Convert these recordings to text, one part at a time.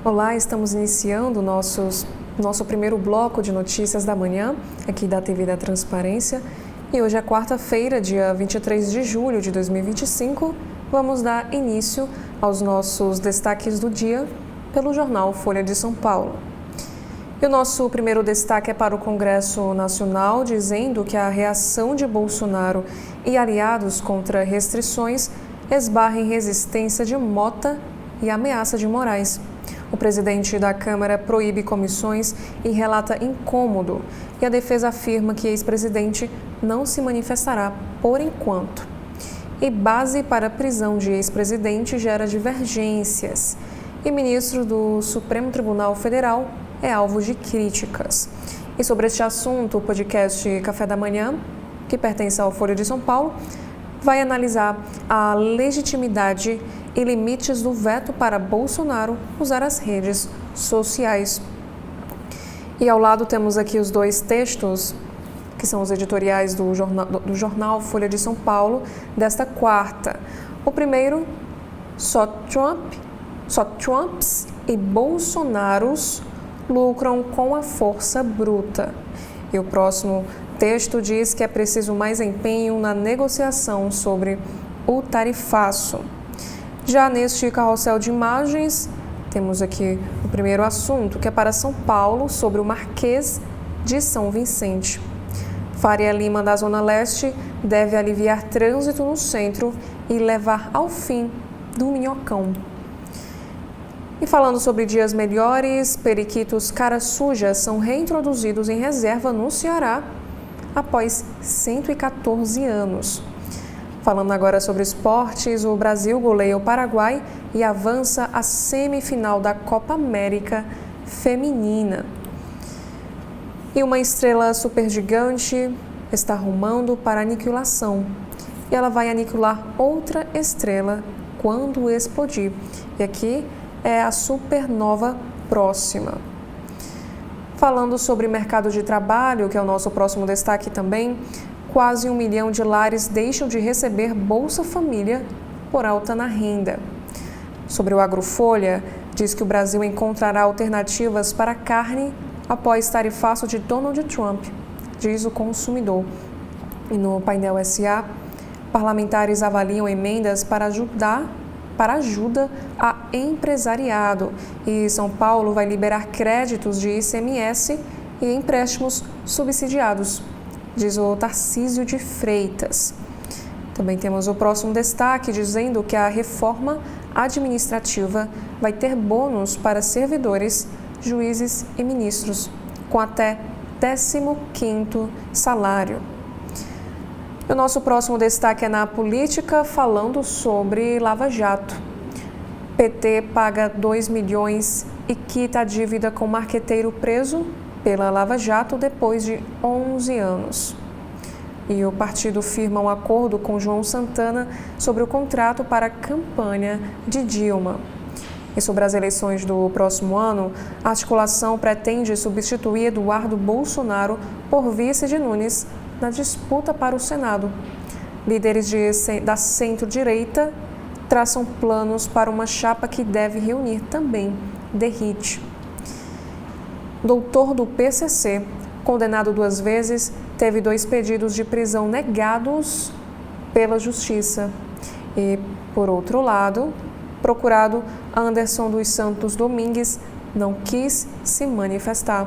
Olá, estamos iniciando nosso primeiro bloco de notícias da manhã, aqui da TV da Transparência. E hoje é quarta-feira, dia 23 de julho de 2025. Vamos dar início aos nossos destaques do dia pelo jornal Folha de São Paulo. E o nosso primeiro destaque é para o Congresso Nacional, dizendo que a reação de Bolsonaro e aliados contra restrições esbarra em resistência de Mota e ameaça de Moraes. O presidente da Câmara proíbe comissões e relata incômodo, e a defesa afirma que ex-presidente não se manifestará por enquanto. E base para a prisão de ex-presidente gera divergências. E ministro do Supremo Tribunal Federal é alvo de críticas. E sobre este assunto, o podcast Café da Manhã, que pertence ao Folha de São Paulo, vai analisar a legitimidade e limites do veto para Bolsonaro usar as redes sociais. E ao lado temos aqui os dois textos, que são os editoriais do jornal Folha de São Paulo, desta quarta. O primeiro, só Trumps e Bolsonaros lucram com a força bruta. E o próximo texto diz que é preciso mais empenho na negociação sobre o tarifaço. Já neste carrossel de imagens, temos aqui o primeiro assunto, que é para São Paulo, sobre o Marquês de São Vicente. Faria Lima, da Zona Leste, deve aliviar trânsito no centro e levar ao fim do Minhocão. E falando sobre dias melhores, periquitos cara suja são reintroduzidos em reserva no Ceará após 114 anos. Falando agora sobre esportes, o Brasil goleia o Paraguai e avança à semifinal da Copa América Feminina. E uma estrela supergigante está rumando para aniquilação. E ela vai aniquilar outra estrela quando explodir. E aqui é a supernova próxima. Falando sobre mercado de trabalho, que é o nosso próximo destaque também, quase 1 milhão de lares deixam de receber Bolsa Família por alta na renda. Sobre o Agrofolha, diz que o Brasil encontrará alternativas para a carne após tarifaço de Donald Trump, diz o consumidor. E no painel SA, parlamentares avaliam emendas para ajuda a empresariado. E São Paulo vai liberar créditos de ICMS e empréstimos subsidiados, diz o Tarcísio de Freitas. Também temos o próximo destaque dizendo que a reforma administrativa vai ter bônus para servidores, juízes e ministros, com até 15º salário. O nosso próximo destaque é na política, falando sobre Lava Jato. PT paga 2 milhões e quita a dívida com marqueteiro preso pela Lava Jato depois de 11 anos. E o partido firma um acordo com João Santana sobre o contrato para a campanha de Dilma. E sobre as eleições do próximo ano, a articulação pretende substituir Eduardo Bolsonaro por vice de Nunes na disputa para o Senado. Líderes da centro-direita traçam planos para uma chapa que deve reunir também Derrite. Doutor do PCC, condenado 2 vezes, teve 2 pedidos de prisão negados pela Justiça. E, por outro lado, procurado Anderson dos Santos Domingues não quis se manifestar.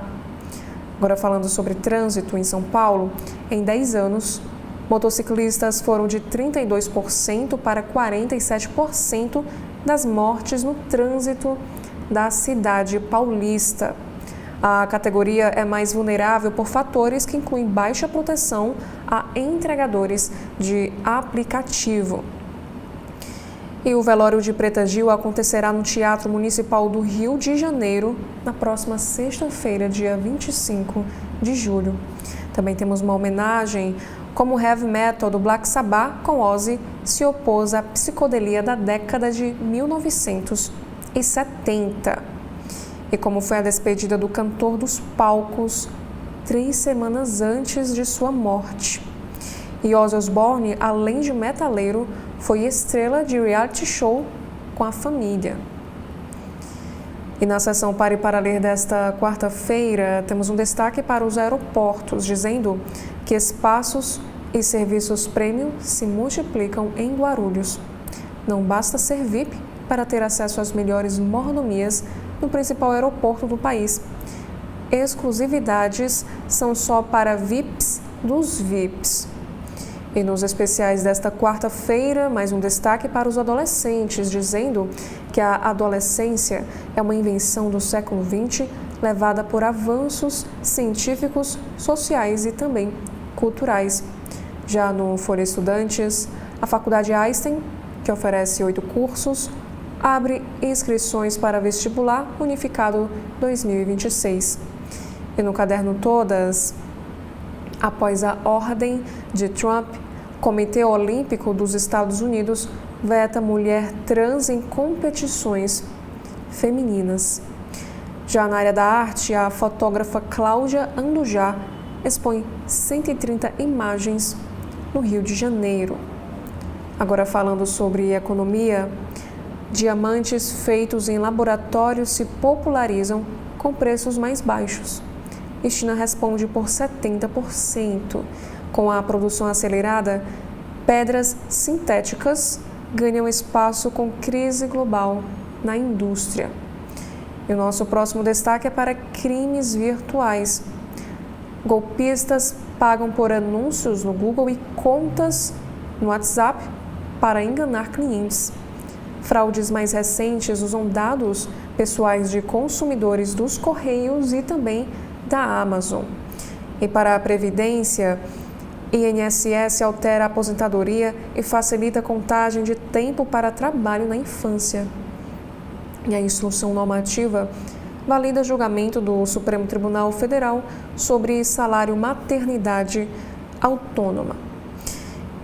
Agora falando sobre trânsito em São Paulo, em 10 anos, motociclistas foram de 32% para 47% das mortes no trânsito da cidade paulista. A categoria é mais vulnerável por fatores que incluem baixa proteção a entregadores de aplicativo. E o velório de Preta Gil acontecerá no Teatro Municipal do Rio de Janeiro, na próxima sexta-feira, dia 25 de julho. Também temos uma homenagem, como o heavy metal do Black Sabbath com Ozzy se opôs à psicodelia da década de 1970. E como foi a despedida do cantor dos palcos 3 semanas antes de sua morte. E Ozzy Osbourne, além de metaleiro, foi estrela de reality show com a família. E na sessão Pare para Ler desta quarta-feira, temos um destaque para os aeroportos, dizendo que espaços e serviços premium se multiplicam em Guarulhos. Não basta ser VIP para ter acesso às melhores mordomias no principal aeroporto do país. Exclusividades são só para VIPs dos VIPs. E nos especiais desta quarta-feira, mais um destaque para os adolescentes, dizendo que a adolescência é uma invenção do século XX levada por avanços científicos, sociais e também culturais. Já no Folha Estudantes, a Faculdade Einstein, que oferece 8 cursos, abre inscrições para vestibular unificado 2026. E no caderno Todas, após a ordem de Trump, o Comitê Olímpico dos Estados Unidos veta mulher trans em competições femininas. Já na área da arte, a fotógrafa Cláudia Andujá expõe 130 imagens no Rio de Janeiro. Agora falando sobre economia, diamantes feitos em laboratórios se popularizam com preços mais baixos. E China responde por 70%. Com a produção acelerada, pedras sintéticas ganham espaço com crise global na indústria. E o nosso próximo destaque é para crimes virtuais. Golpistas pagam por anúncios no Google e contas no WhatsApp para enganar clientes. Fraudes mais recentes usam dados pessoais de consumidores dos Correios e também da Amazon. E para a Previdência, INSS altera a aposentadoria e facilita a contagem de tempo para trabalho na infância. E a instrução normativa valida julgamento do Supremo Tribunal Federal sobre salário maternidade autônoma.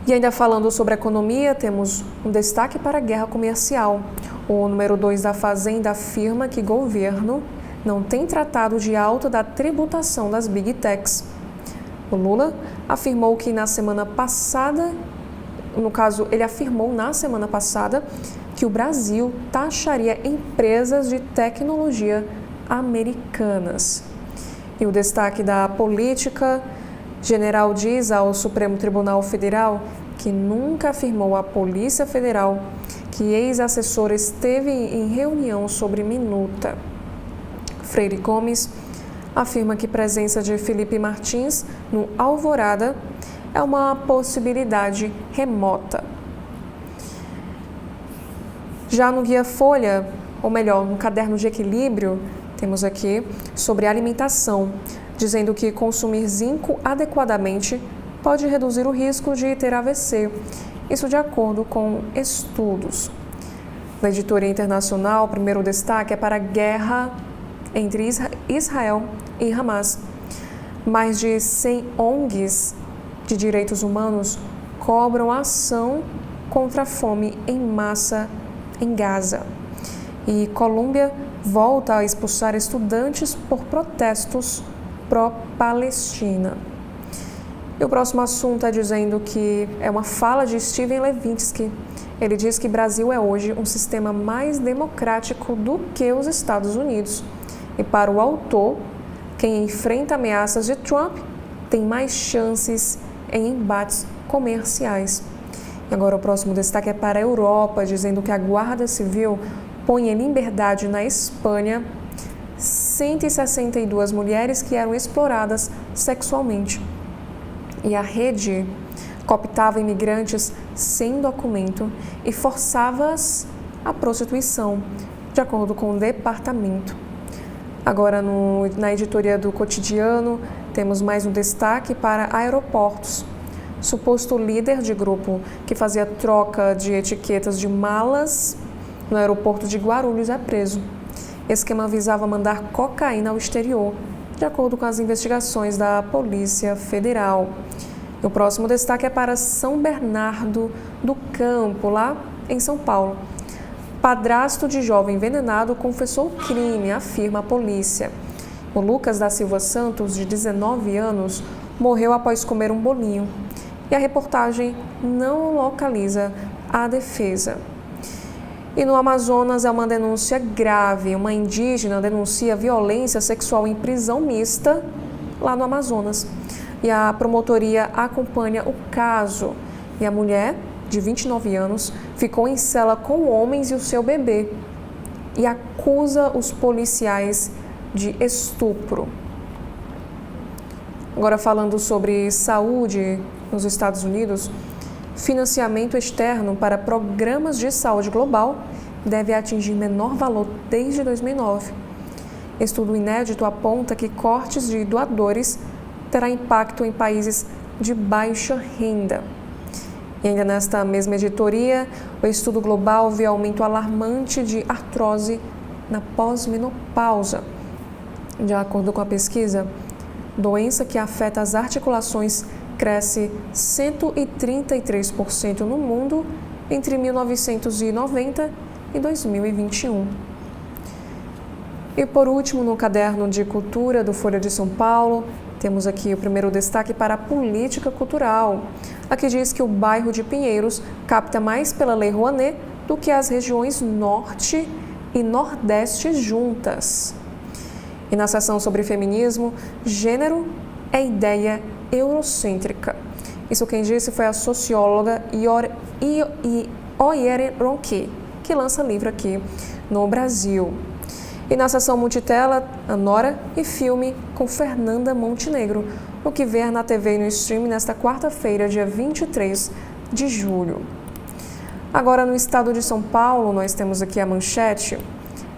E ainda falando sobre economia, temos um destaque para a guerra comercial. O número 2 da Fazenda afirma que governo não tem tratado de alta da tributação das Big Techs. O Lula afirmou que na semana passada que o Brasil taxaria empresas de tecnologia americanas. E o destaque da política, general diz ao Supremo Tribunal Federal que nunca afirmou à Polícia Federal que ex-assessor esteve em reunião sobre minuta. Freire Gomes afirma que a presença de Felipe Martins no Alvorada é uma possibilidade remota. Já no Guia Folha, ou melhor, no Caderno de Equilíbrio, temos aqui sobre alimentação, dizendo que consumir zinco adequadamente pode reduzir o risco de ter AVC, isso de acordo com estudos. Na editoria internacional, o primeiro destaque é para a guerra entre Israel e Hamas. Mais de 100 ONGs de direitos humanos cobram ação contra a fome em massa em Gaza. E Colômbia volta a expulsar estudantes por protestos pró-Palestina. E o próximo assunto é dizendo que é uma fala de Steven Levitsky. Ele diz que o Brasil é hoje um sistema mais democrático do que os Estados Unidos. E para o autor, quem enfrenta ameaças de Trump tem mais chances em embates comerciais. E agora o próximo destaque é para a Europa, dizendo que a Guarda Civil põe em liberdade na Espanha 162 mulheres que eram exploradas sexualmente. E a rede cooptava imigrantes sem documento e forçava-as à prostituição, de acordo com o departamento. Agora, na editoria do Cotidiano, temos mais um destaque para aeroportos. Suposto líder de grupo que fazia troca de etiquetas de malas no aeroporto de Guarulhos é preso. Esquema visava mandar cocaína ao exterior, de acordo com as investigações da Polícia Federal. E o próximo destaque é para São Bernardo do Campo, lá em São Paulo. Padrasto de jovem envenenado confessou o crime, afirma a polícia. O Lucas da Silva Santos, de 19 anos, morreu após comer um bolinho. E a reportagem não localiza a defesa. E no Amazonas é uma denúncia grave. Uma indígena denuncia violência sexual em prisão mista lá no Amazonas. E a promotoria acompanha o caso. E a mulher, de 29 anos, ficou em cela com homens e o seu bebê. E acusa os policiais de estupro. Agora falando sobre saúde nos Estados Unidos, financiamento externo para programas de saúde global deve atingir menor valor desde 2009. Estudo inédito aponta que cortes de doadores terá impacto em países de baixa renda. E ainda nesta mesma editoria, o estudo global vê aumento alarmante de artrose na pós-menopausa. De acordo com a pesquisa, doença que afeta as articulações cresce 133% no mundo entre 1990 e 2021. E por último, no caderno de cultura do Folha de São Paulo, temos aqui o primeiro destaque para a política cultural. Aqui diz que o bairro de Pinheiros capta mais pela Lei Rouanet do que as regiões Norte e Nordeste juntas. E na seção sobre feminismo, gênero é ideia eurocêntrica. Isso quem disse foi a socióloga Oyere Ronqui, que lança livro aqui no Brasil. E na seção multitela, Anora e filme com Fernanda Montenegro, o que ver na TV e no stream nesta quarta-feira, dia 23 de julho. Agora, no estado de São Paulo, nós temos aqui a manchete.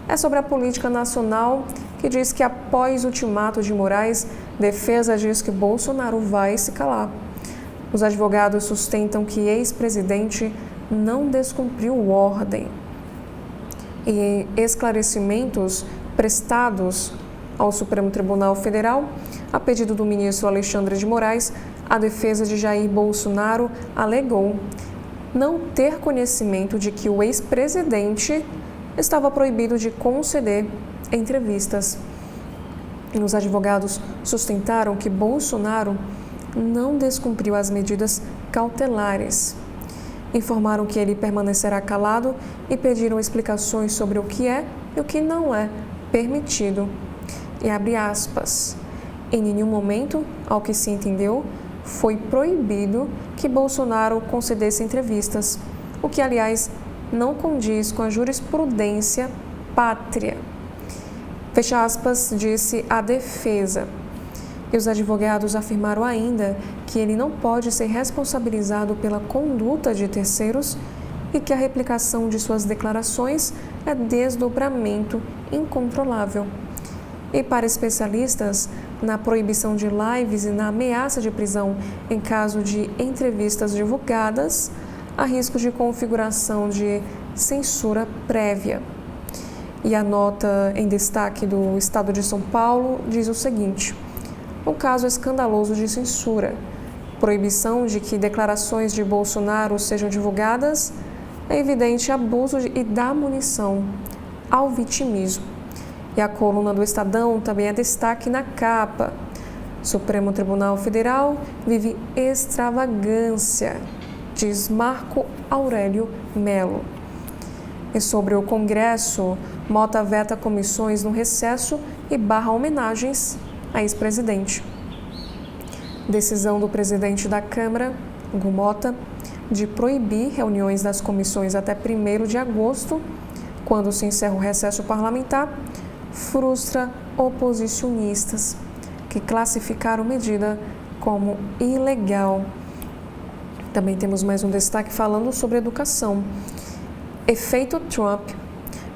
É sobre a política nacional, que diz que após o ultimato de Moraes, defesa diz que Bolsonaro vai se calar. Os advogados sustentam que ex-presidente não descumpriu ordem. E em esclarecimentos prestados ao Supremo Tribunal Federal, a pedido do ministro Alexandre de Moraes, a defesa de Jair Bolsonaro alegou não ter conhecimento de que o ex-presidente estava proibido de conceder entrevistas. Os advogados sustentaram que Bolsonaro não descumpriu as medidas cautelares. Informaram que ele permanecerá calado e pediram explicações sobre o que é e o que não é permitido. E abre aspas. Em nenhum momento, ao que se entendeu, foi proibido que Bolsonaro concedesse entrevistas, o que, aliás, não condiz com a jurisprudência pátria. Fecha aspas, disse a defesa. E os advogados afirmaram ainda que ele não pode ser responsabilizado pela conduta de terceiros e que a replicação de suas declarações é desdobramento incontrolável. E para especialistas, na proibição de lives e na ameaça de prisão em caso de entrevistas divulgadas, há risco de configuração de censura prévia. E a nota em destaque do Estado de São Paulo diz o seguinte: o caso escandaloso de censura, proibição de que declarações de Bolsonaro sejam divulgadas, é evidente abuso e dá munição ao vitimismo. E a coluna do Estadão também é destaque na capa. Supremo Tribunal Federal vive extravagância, diz Marco Aurélio Melo. E sobre o Congresso, Mota veta comissões no recesso e barra homenagens a ex-presidente. Decisão do presidente da Câmara, Hugo Mota, de proibir reuniões das comissões até 1º de agosto, quando se encerra o recesso parlamentar, frustra oposicionistas, que classificaram medida como ilegal. Também temos mais um destaque falando sobre educação. Efeito Trump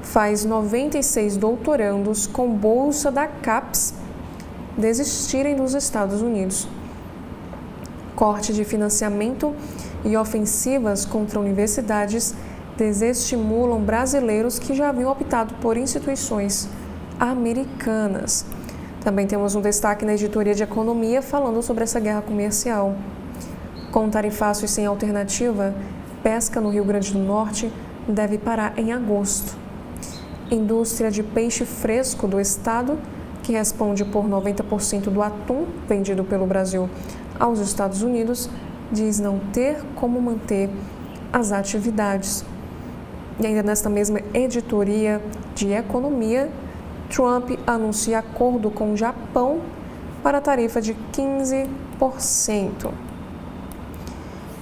faz 96 doutorandos com bolsa da CAPES desistirem dos Estados Unidos. Corte de financiamento e ofensivas contra universidades desestimulam brasileiros que já haviam optado por instituições americanas. Também temos um destaque na editoria de economia falando sobre essa guerra comercial. Com tarifaço e sem alternativa, pesca no Rio Grande do Norte deve parar em agosto. Indústria de peixe fresco do estado, que responde por 90% do atum vendido pelo Brasil aos Estados Unidos, diz não ter como manter as atividades. E ainda nesta mesma editoria de economia, Trump anuncia acordo com o Japão para tarifa de 15%.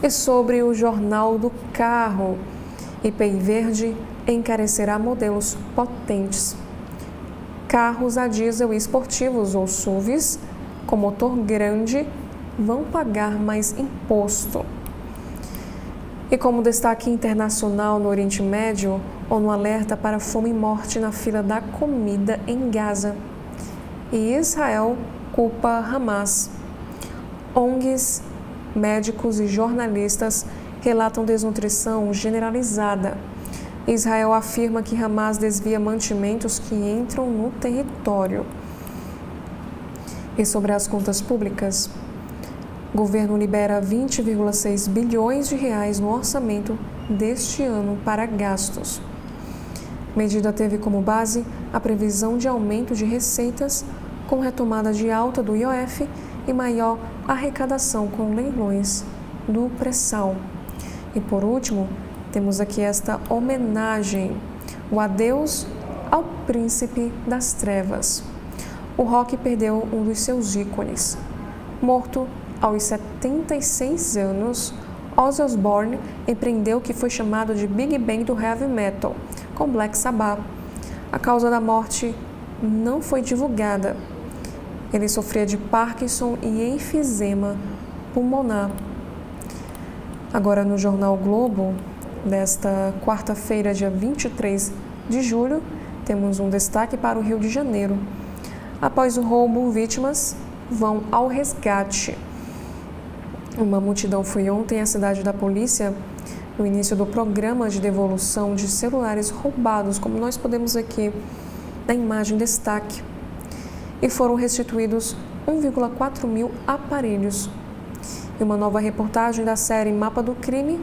E sobre o Jornal do Carro, IPI verde encarecerá modelos potentes. Carros a diesel esportivos ou SUVs com motor grande vão pagar mais imposto. E como destaque internacional no Oriente Médio, ONU alerta para fome e morte na fila da comida em Gaza. E Israel culpa Hamas. ONGs, médicos e jornalistas relatam desnutrição generalizada. Israel afirma que Hamas desvia mantimentos que entram no território. E sobre as contas públicas, o governo libera 20,6 bilhões de reais no orçamento deste ano para gastos. A medida teve como base a previsão de aumento de receitas com retomada de alta do IOF e maior arrecadação com leilões do pré-sal. E por último, temos aqui esta homenagem, o adeus ao príncipe das trevas. O rock perdeu um dos seus ícones. Morto aos 76 anos, Ozzy Osbourne empreendeu o que foi chamado de Big Bang do Heavy Metal, com Black Sabbath. A causa da morte não foi divulgada. Ele sofria de Parkinson e enfisema pulmonar. Agora no Jornal Globo, desta quarta-feira, dia 23 de julho, temos um destaque para o Rio de Janeiro. Após o roubo, vítimas vão ao resgate. Uma multidão foi ontem à cidade da polícia no início do programa de devolução de celulares roubados, como nós podemos ver aqui na imagem destaque. E foram restituídos 1,4 mil aparelhos. E uma nova reportagem da série Mapa do Crime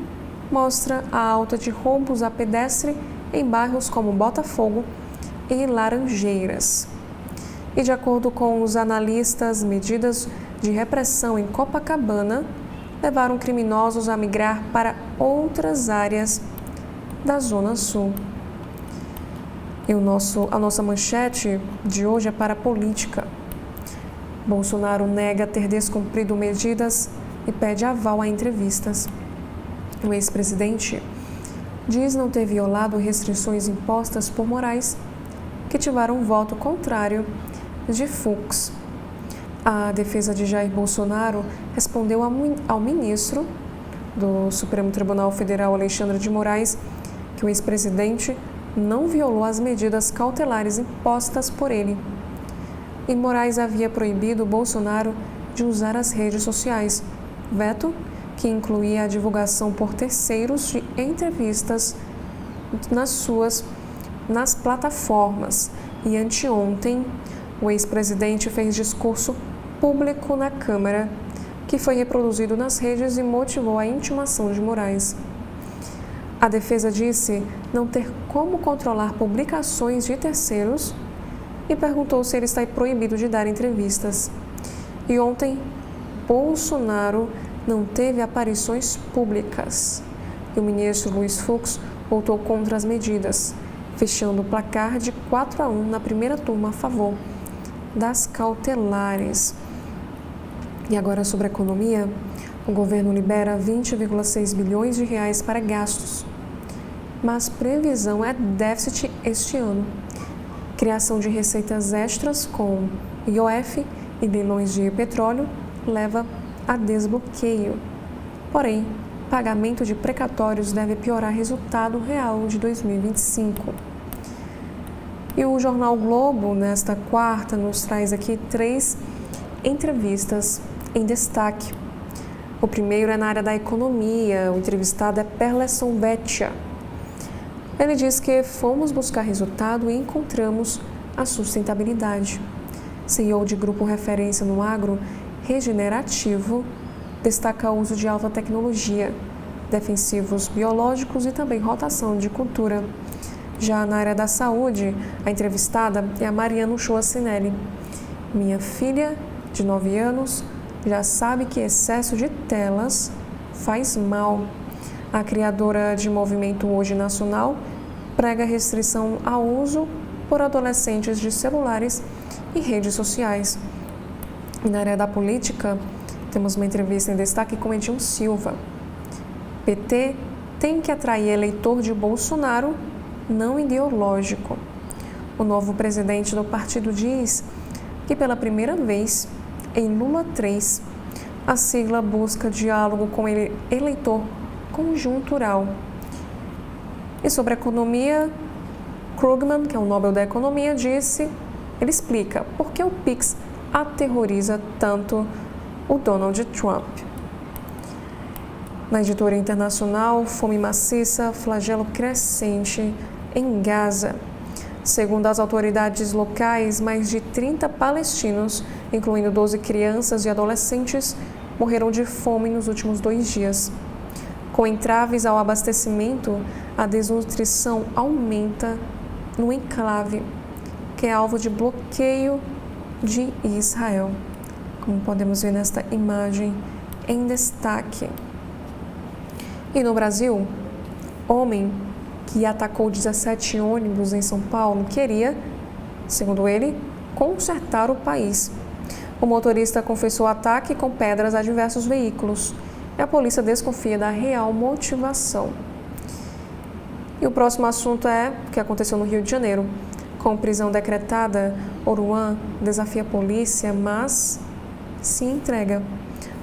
mostra a alta de roubos a pedestre em bairros como Botafogo e Laranjeiras. E de acordo com os analistas, medidas de repressão em Copacabana levaram criminosos a migrar para outras áreas da Zona Sul. E a nossa manchete de hoje é para a política. Bolsonaro nega ter descumprido medidas e pede aval a entrevistas. O ex-presidente diz não ter violado restrições impostas por Moraes, que tiveram voto contrário de Fux. A defesa de Jair Bolsonaro respondeu ao ministro do Supremo Tribunal Federal, Alexandre de Moraes, que o ex-presidente não violou as medidas cautelares impostas por ele. E Moraes havia proibido Bolsonaro de usar as redes sociais, veto que incluía a divulgação por terceiros de entrevistas nas plataformas. E anteontem, o ex-presidente fez discurso público na Câmara, que foi reproduzido nas redes e motivou a intimação de Moraes. A defesa disse não ter como controlar publicações de terceiros e perguntou se ele está proibido de dar entrevistas. E ontem, Bolsonaro não teve aparições públicas. E o ministro Luiz Fux votou contra as medidas, fechando o placar de 4-1 na primeira turma a favor das cautelares. E agora sobre a economia, o governo libera 20,6 bilhões de reais para gastos, mas previsão é déficit este ano. Criação de receitas extras com IOF e leilões de petróleo leva a desbloqueio. Porém, pagamento de precatórios deve piorar resultado real de 2025. E o Jornal Globo, nesta quarta, nos traz aqui 3 entrevistas em destaque. O primeiro é na área da economia, o entrevistado é Perleson Vecchia. Ele diz que fomos buscar resultado e encontramos a sustentabilidade. CEO de grupo referência no agro regenerativo, destaca o uso de alta tecnologia, defensivos biológicos e também rotação de cultura. Já na área da saúde, a entrevistada é a Mariana Uchoa Sinelli. Minha filha, de 9 anos, já sabe que excesso de telas faz mal. A criadora de Movimento Hoje Nacional prega restrição ao uso por adolescentes de celulares e redes sociais. E na área da política, temos uma entrevista em destaque com Edil Silva. PT tem que atrair eleitor de Bolsonaro, não ideológico. O novo presidente do partido diz que pela primeira vez, em Lula 3, a sigla busca diálogo com ele eleitor conjuntural. E sobre a economia, Krugman, que é o Nobel da Economia, ele explica por que o Pix aterroriza tanto o Donald Trump. Na editoria internacional, fome maciça, flagelo crescente em Gaza. Segundo as autoridades locais, mais de 30 palestinos, incluindo 12 crianças e adolescentes, morreram de fome nos últimos 2 dias. Com entraves ao abastecimento, a desnutrição aumenta no enclave, que é alvo de bloqueio de Israel, como podemos ver nesta imagem em destaque. E no Brasil, homem que atacou 17 ônibus em São Paulo queria, segundo ele, consertar o país. O motorista confessou o ataque com pedras a diversos veículos e a polícia desconfia da real motivação. E o próximo assunto é o que aconteceu no Rio de Janeiro. Com prisão decretada, Oruan desafia a polícia, mas se entrega.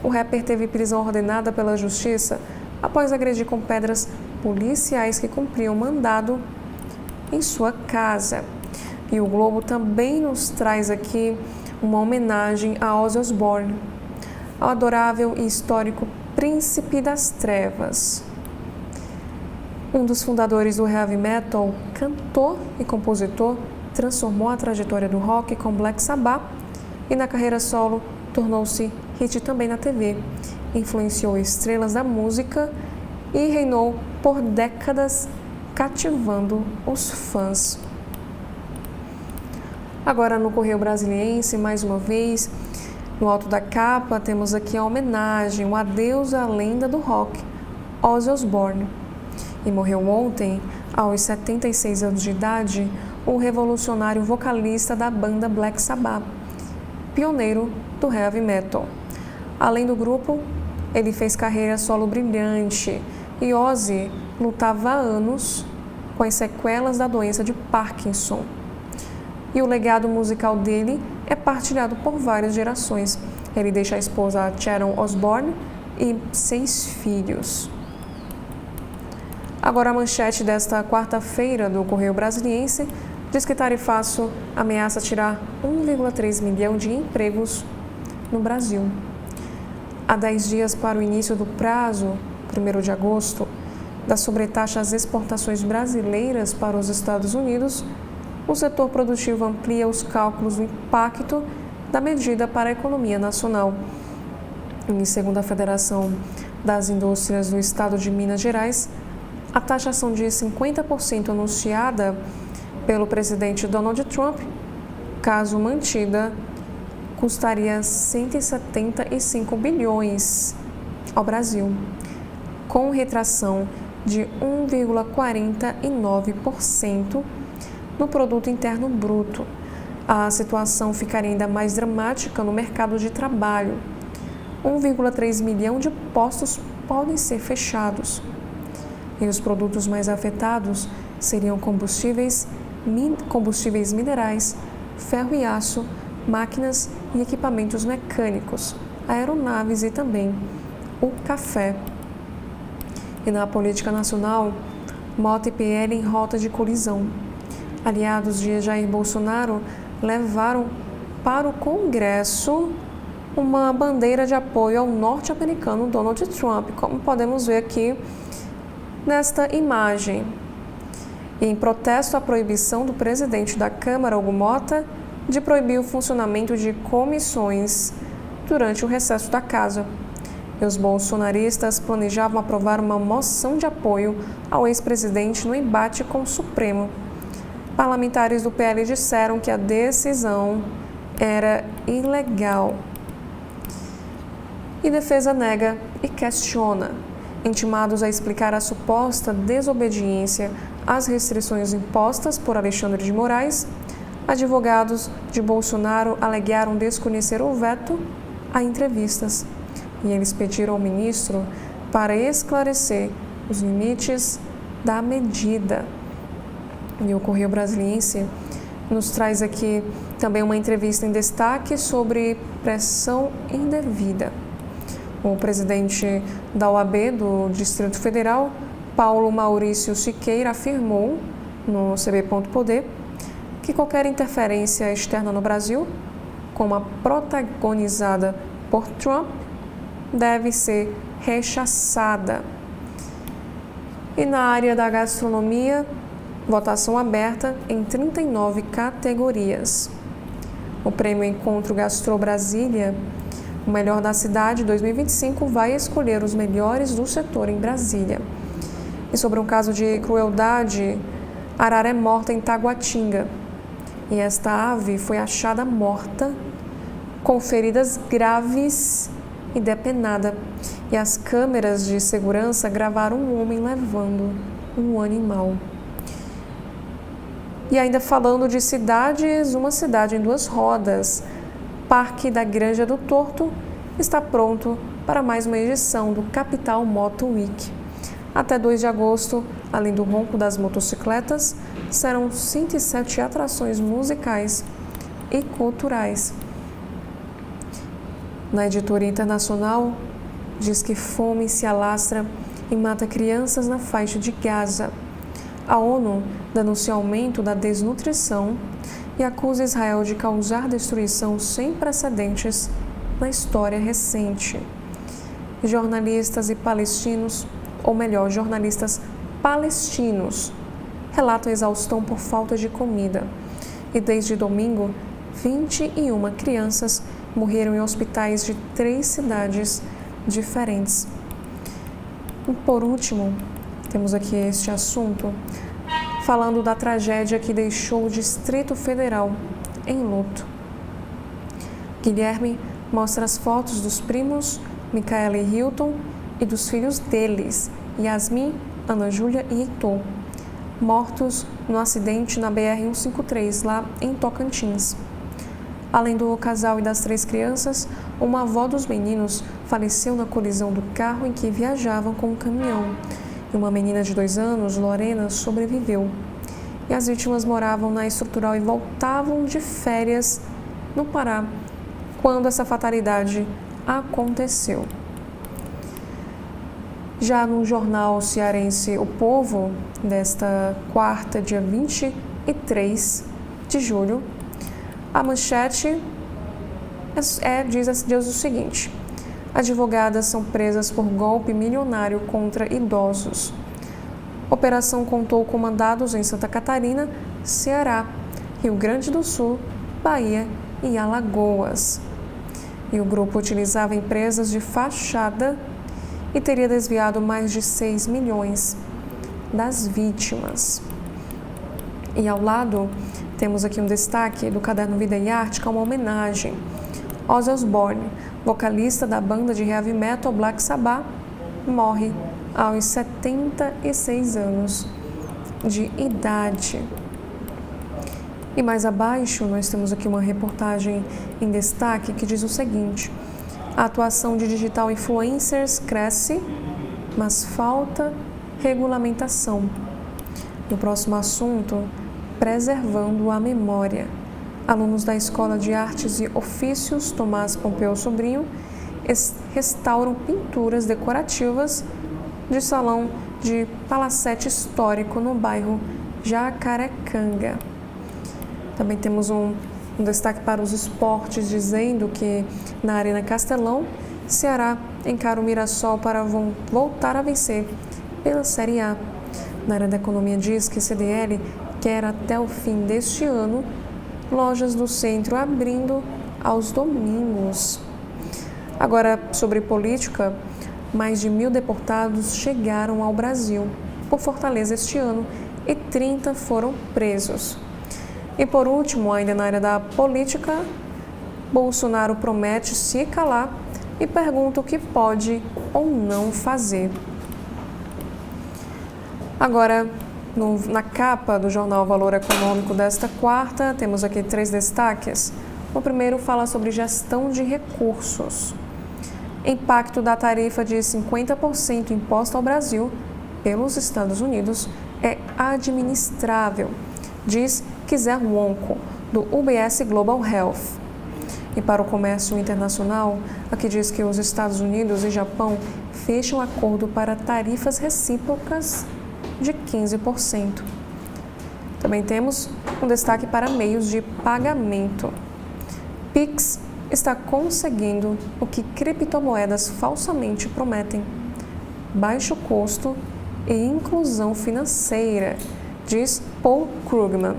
O rapper teve prisão ordenada pela justiça após agredir com pedras policiais que cumpriam mandado em sua casa. E o Globo também nos traz aqui uma homenagem a Ozzy Osbourne, ao adorável e histórico Príncipe das Trevas. Um dos fundadores do heavy metal, cantor e compositor, transformou a trajetória do rock com Black Sabbath e na carreira solo tornou-se hit também na TV. Influenciou estrelas da música e reinou por décadas, cativando os fãs. Agora no Correio Brasiliense, mais uma vez, no alto da capa, temos aqui a homenagem, o adeus à lenda do rock, Ozzy Osbourne. E morreu ontem, aos 76 anos de idade, o revolucionário vocalista da banda Black Sabbath, pioneiro do heavy metal. Além do grupo, ele fez carreira solo brilhante e Ozzy lutava há anos com as sequelas da doença de Parkinson. E o legado musical dele é partilhado por várias gerações. Ele deixa a esposa Sharon Osbourne e 6 filhos. Agora a manchete desta quarta-feira do Correio Brasiliense diz que tarifaço ameaça tirar 1,3 milhão de empregos no Brasil. Há 10 dias para o início do prazo, 1º de agosto, da sobretaxa às exportações brasileiras para os Estados Unidos, o setor produtivo amplia os cálculos do impacto da medida para a economia nacional. E, segundo a Federação das Indústrias do Estado de Minas Gerais, a taxação de 50% anunciada pelo presidente Donald Trump, caso mantida, custaria 175 bilhões ao Brasil, com retração de 1,49% no Produto Interno Bruto. A situação ficaria ainda mais dramática no mercado de trabalho. 1,3 milhão de postos podem ser fechados. E os produtos mais afetados seriam combustíveis minerais, ferro e aço, máquinas e equipamentos mecânicos, aeronaves e também o café. E na política nacional, Mota e PL em rota de colisão. Aliados de Jair Bolsonaro levaram para o Congresso uma bandeira de apoio ao norte-americano Donald Trump, como podemos ver aqui nesta imagem. E em protesto à proibição do presidente da Câmara, Hugo Mota, de proibir o funcionamento de comissões durante o recesso da casa. E os bolsonaristas planejavam aprovar uma moção de apoio ao ex-presidente no embate com o Supremo. Parlamentares do PL disseram que a decisão era ilegal. E defesa nega e questiona. Intimados a explicar a suposta desobediência as restrições impostas por Alexandre de Moraes, advogados de Bolsonaro alegaram desconhecer o veto a entrevistas e eles pediram ao ministro para esclarecer os limites da medida. E o Correio Brasiliense nos traz aqui também uma entrevista em destaque sobre pressão indevida. O presidente da OAB do Distrito Federal, Paulo Maurício Siqueira, afirmou no CB.poder que qualquer interferência externa no Brasil, como a protagonizada por Trump, deve ser rechaçada. E na área da gastronomia, votação aberta em 39 categorias. O Prêmio Encontro Gastro Brasília, o melhor da cidade 2025, vai escolher os melhores do setor em Brasília. E sobre um caso de crueldade, arara é morta em Taguatinga. E esta ave foi achada morta, com feridas graves e depenada. E as câmeras de segurança gravaram um homem levando um animal. E ainda falando de cidades, uma cidade em duas rodas, Parque da Granja do Torto, está pronto para mais uma edição do Capital Moto Week. Até 2 de agosto, além do ronco das motocicletas, serão 107 atrações musicais e culturais. Na editoria internacional, diz que fome se alastra e mata crianças na faixa de Gaza. A ONU denuncia aumento da desnutrição e acusa Israel de causar destruição sem precedentes na história recente. Jornalistas e palestinos, ou melhor, jornalistas palestinos, relatam exaustão por falta de comida. E desde domingo, 21 crianças morreram em hospitais de 3 cidades diferentes. E por último, temos aqui este assunto, falando da tragédia que deixou o Distrito Federal em luto. Guilherme mostra as fotos dos primos Micaela e Hilton e dos filhos deles, Yasmin, Ana Júlia e Heitor, mortos no acidente na BR-153, lá em Tocantins. Além do casal e das 3 crianças, uma avó dos meninos faleceu na colisão do carro em que viajavam com o caminhão. E uma menina de 2 anos, Lorena, sobreviveu. E as vítimas moravam na estrutural e voltavam de férias no Pará, quando essa fatalidade aconteceu. Já no jornal cearense O Povo, desta quarta, dia 23 de julho, a manchete diz o seguinte: advogadas são presas por golpe milionário contra idosos. Operação contou com mandados em Santa Catarina, Ceará, Rio Grande do Sul, Bahia e Alagoas. E o grupo utilizava empresas de fachada e teria desviado mais de 6 milhões das vítimas. E ao lado, temos aqui um destaque do caderno Vida e Arte, com uma homenagem. Ozzy Osbourne, vocalista da banda de heavy metal Black Sabbath, morre aos 76 anos de idade. E mais abaixo, nós temos aqui uma reportagem em destaque que diz o seguinte: a atuação de digital influencers cresce, mas falta regulamentação. No próximo assunto, preservando a memória. Alunos da Escola de Artes e Ofícios Tomás Pompeu Sobrinho restauram pinturas decorativas de salão de palacete histórico no bairro Jacarecanga. Também temos um destaque para os esportes, dizendo que na Arena Castelão, Ceará encara o Mirassol para voltar a vencer pela Série A. Na área da economia, diz que CDL quer até o fim deste ano lojas do centro abrindo aos domingos. Agora, sobre política, mais de 1.000 deportados chegaram ao Brasil por Fortaleza este ano e 30 foram presos. E por último, ainda na área da política, Bolsonaro promete se calar e pergunta o que pode ou não fazer. Agora, Na capa do jornal Valor Econômico desta quarta, temos aqui 3 destaques. O primeiro fala sobre gestão de recursos. Impacto da tarifa de 50% imposta ao Brasil pelos Estados Unidos é administrável, diz Kizer Wonko, do UBS Global Health. E para o comércio internacional, aqui diz que os Estados Unidos e Japão fecham acordo para tarifas recíprocas de 15%. Também temos um destaque para meios de pagamento. Pix está conseguindo o que criptomoedas falsamente prometem: baixo custo e inclusão financeira, diz Paul Krugman.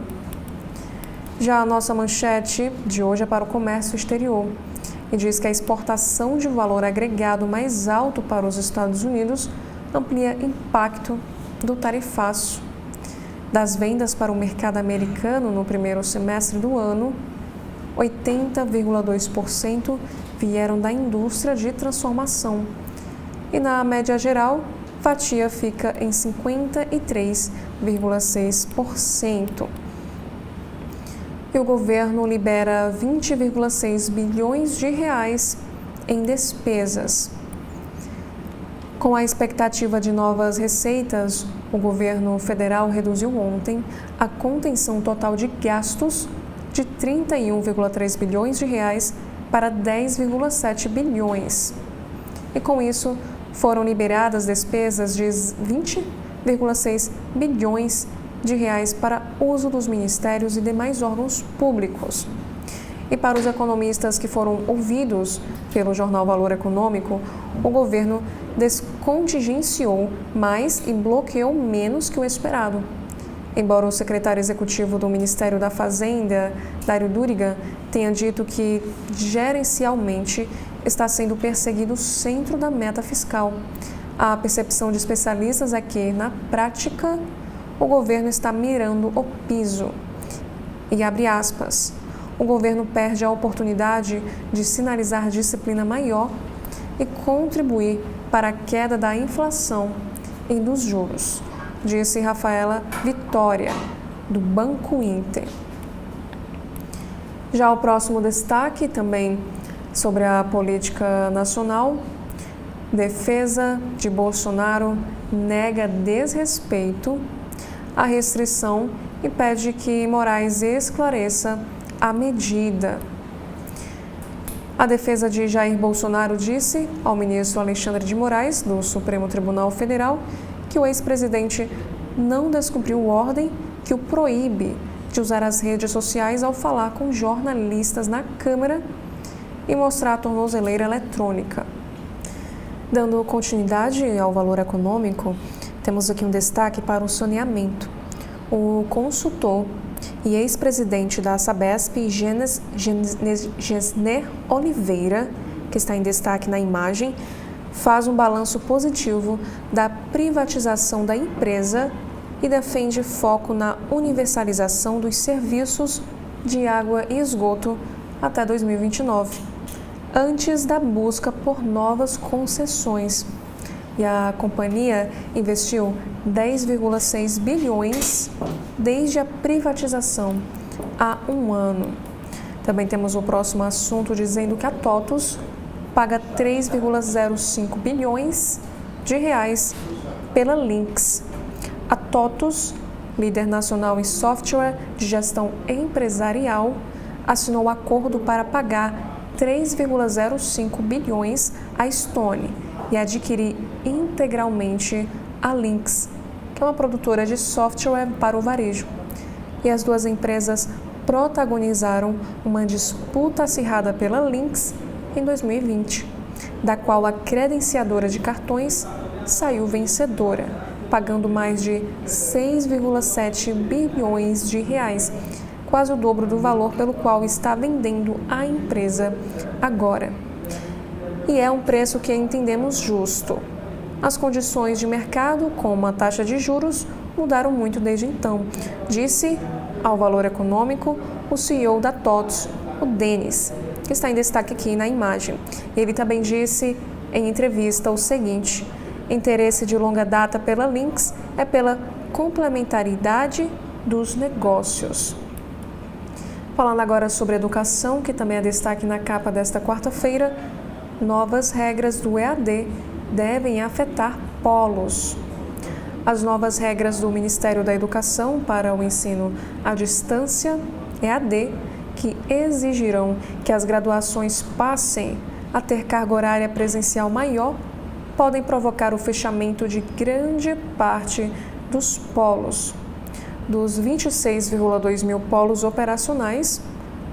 Já a nossa manchete de hoje é para o comércio exterior e diz que a exportação de valor agregado mais alto para os Estados Unidos amplia impacto do tarifaço. Das vendas para o mercado americano no primeiro semestre do ano, 80,2% vieram da indústria de transformação. E na média geral, fatia fica em 53,6%. E o governo libera 20,6 bilhões de reais em despesas. Com a expectativa de novas receitas, o governo federal reduziu ontem a contenção total de gastos de 31,3 bilhões de reais para 10,7 bilhões. E com isso, foram liberadas despesas de 20,6 bilhões de reais para uso dos ministérios e demais órgãos públicos. E para os economistas que foram ouvidos pelo jornal Valor Econômico, o governo descontingenciou mais e bloqueou menos que o esperado. Embora o secretário executivo do Ministério da Fazenda, Dário Duriga, tenha dito que gerencialmente está sendo perseguido o centro da meta fiscal, a percepção de especialistas é que, na prática, o governo está mirando o piso. E abre aspas, o governo perde a oportunidade de sinalizar disciplina maior e contribuir para a queda da inflação e dos juros, disse Rafaela Vitória, do Banco Inter. Já o próximo destaque, também sobre a política nacional, defesa de Bolsonaro nega desrespeito à restrição e pede que Moraes esclareça a medida. A defesa de Jair Bolsonaro disse ao ministro Alexandre de Moraes, do Supremo Tribunal Federal, que o ex-presidente não descumpriu ordem que o proíbe de usar as redes sociais ao falar com jornalistas na Câmara e mostrar a tornozeleira eletrônica. Dando continuidade ao Valor Econômico, temos aqui um destaque para o saneamento. O consultor e ex-presidente da Sabesp, Gessner Oliveira, que está em destaque na imagem, faz um balanço positivo da privatização da empresa e defende foco na universalização dos serviços de água e esgoto até 2029, antes da busca por novas concessões. E a companhia investiu 10,6 bilhões desde a privatização há um ano. Também temos o próximo assunto dizendo que a TOTUS paga 3,05 bilhões de reais pela Lynx. A TOTUS, líder nacional em software de gestão empresarial, assinou um acordo para pagar 3,05 bilhões à Stone e adquirir integralmente a Lynx, que é uma produtora de software para o varejo. E as duas empresas protagonizaram uma disputa acirrada pela Lynx em 2020, da qual a credenciadora de cartões saiu vencedora, pagando mais de 6,7 bilhões de reais, quase o dobro do valor pelo qual está vendendo a empresa agora. E é um preço que entendemos justo. As condições de mercado, como a taxa de juros, mudaram muito desde então, disse ao Valor Econômico o CEO da TOTUS, o Denis, que está em destaque aqui na imagem. Ele também disse em entrevista o seguinte: interesse de longa data pela Lynx é pela complementariedade dos negócios. Falando agora sobre educação, que também é destaque na capa desta quarta-feira, novas regras do EAD devem afetar polos. As novas regras do Ministério da Educação para o ensino à distância, EAD, que exigirão que as graduações passem a ter carga horária presencial maior, podem provocar o fechamento de grande parte dos polos. Dos 26,2 mil polos operacionais,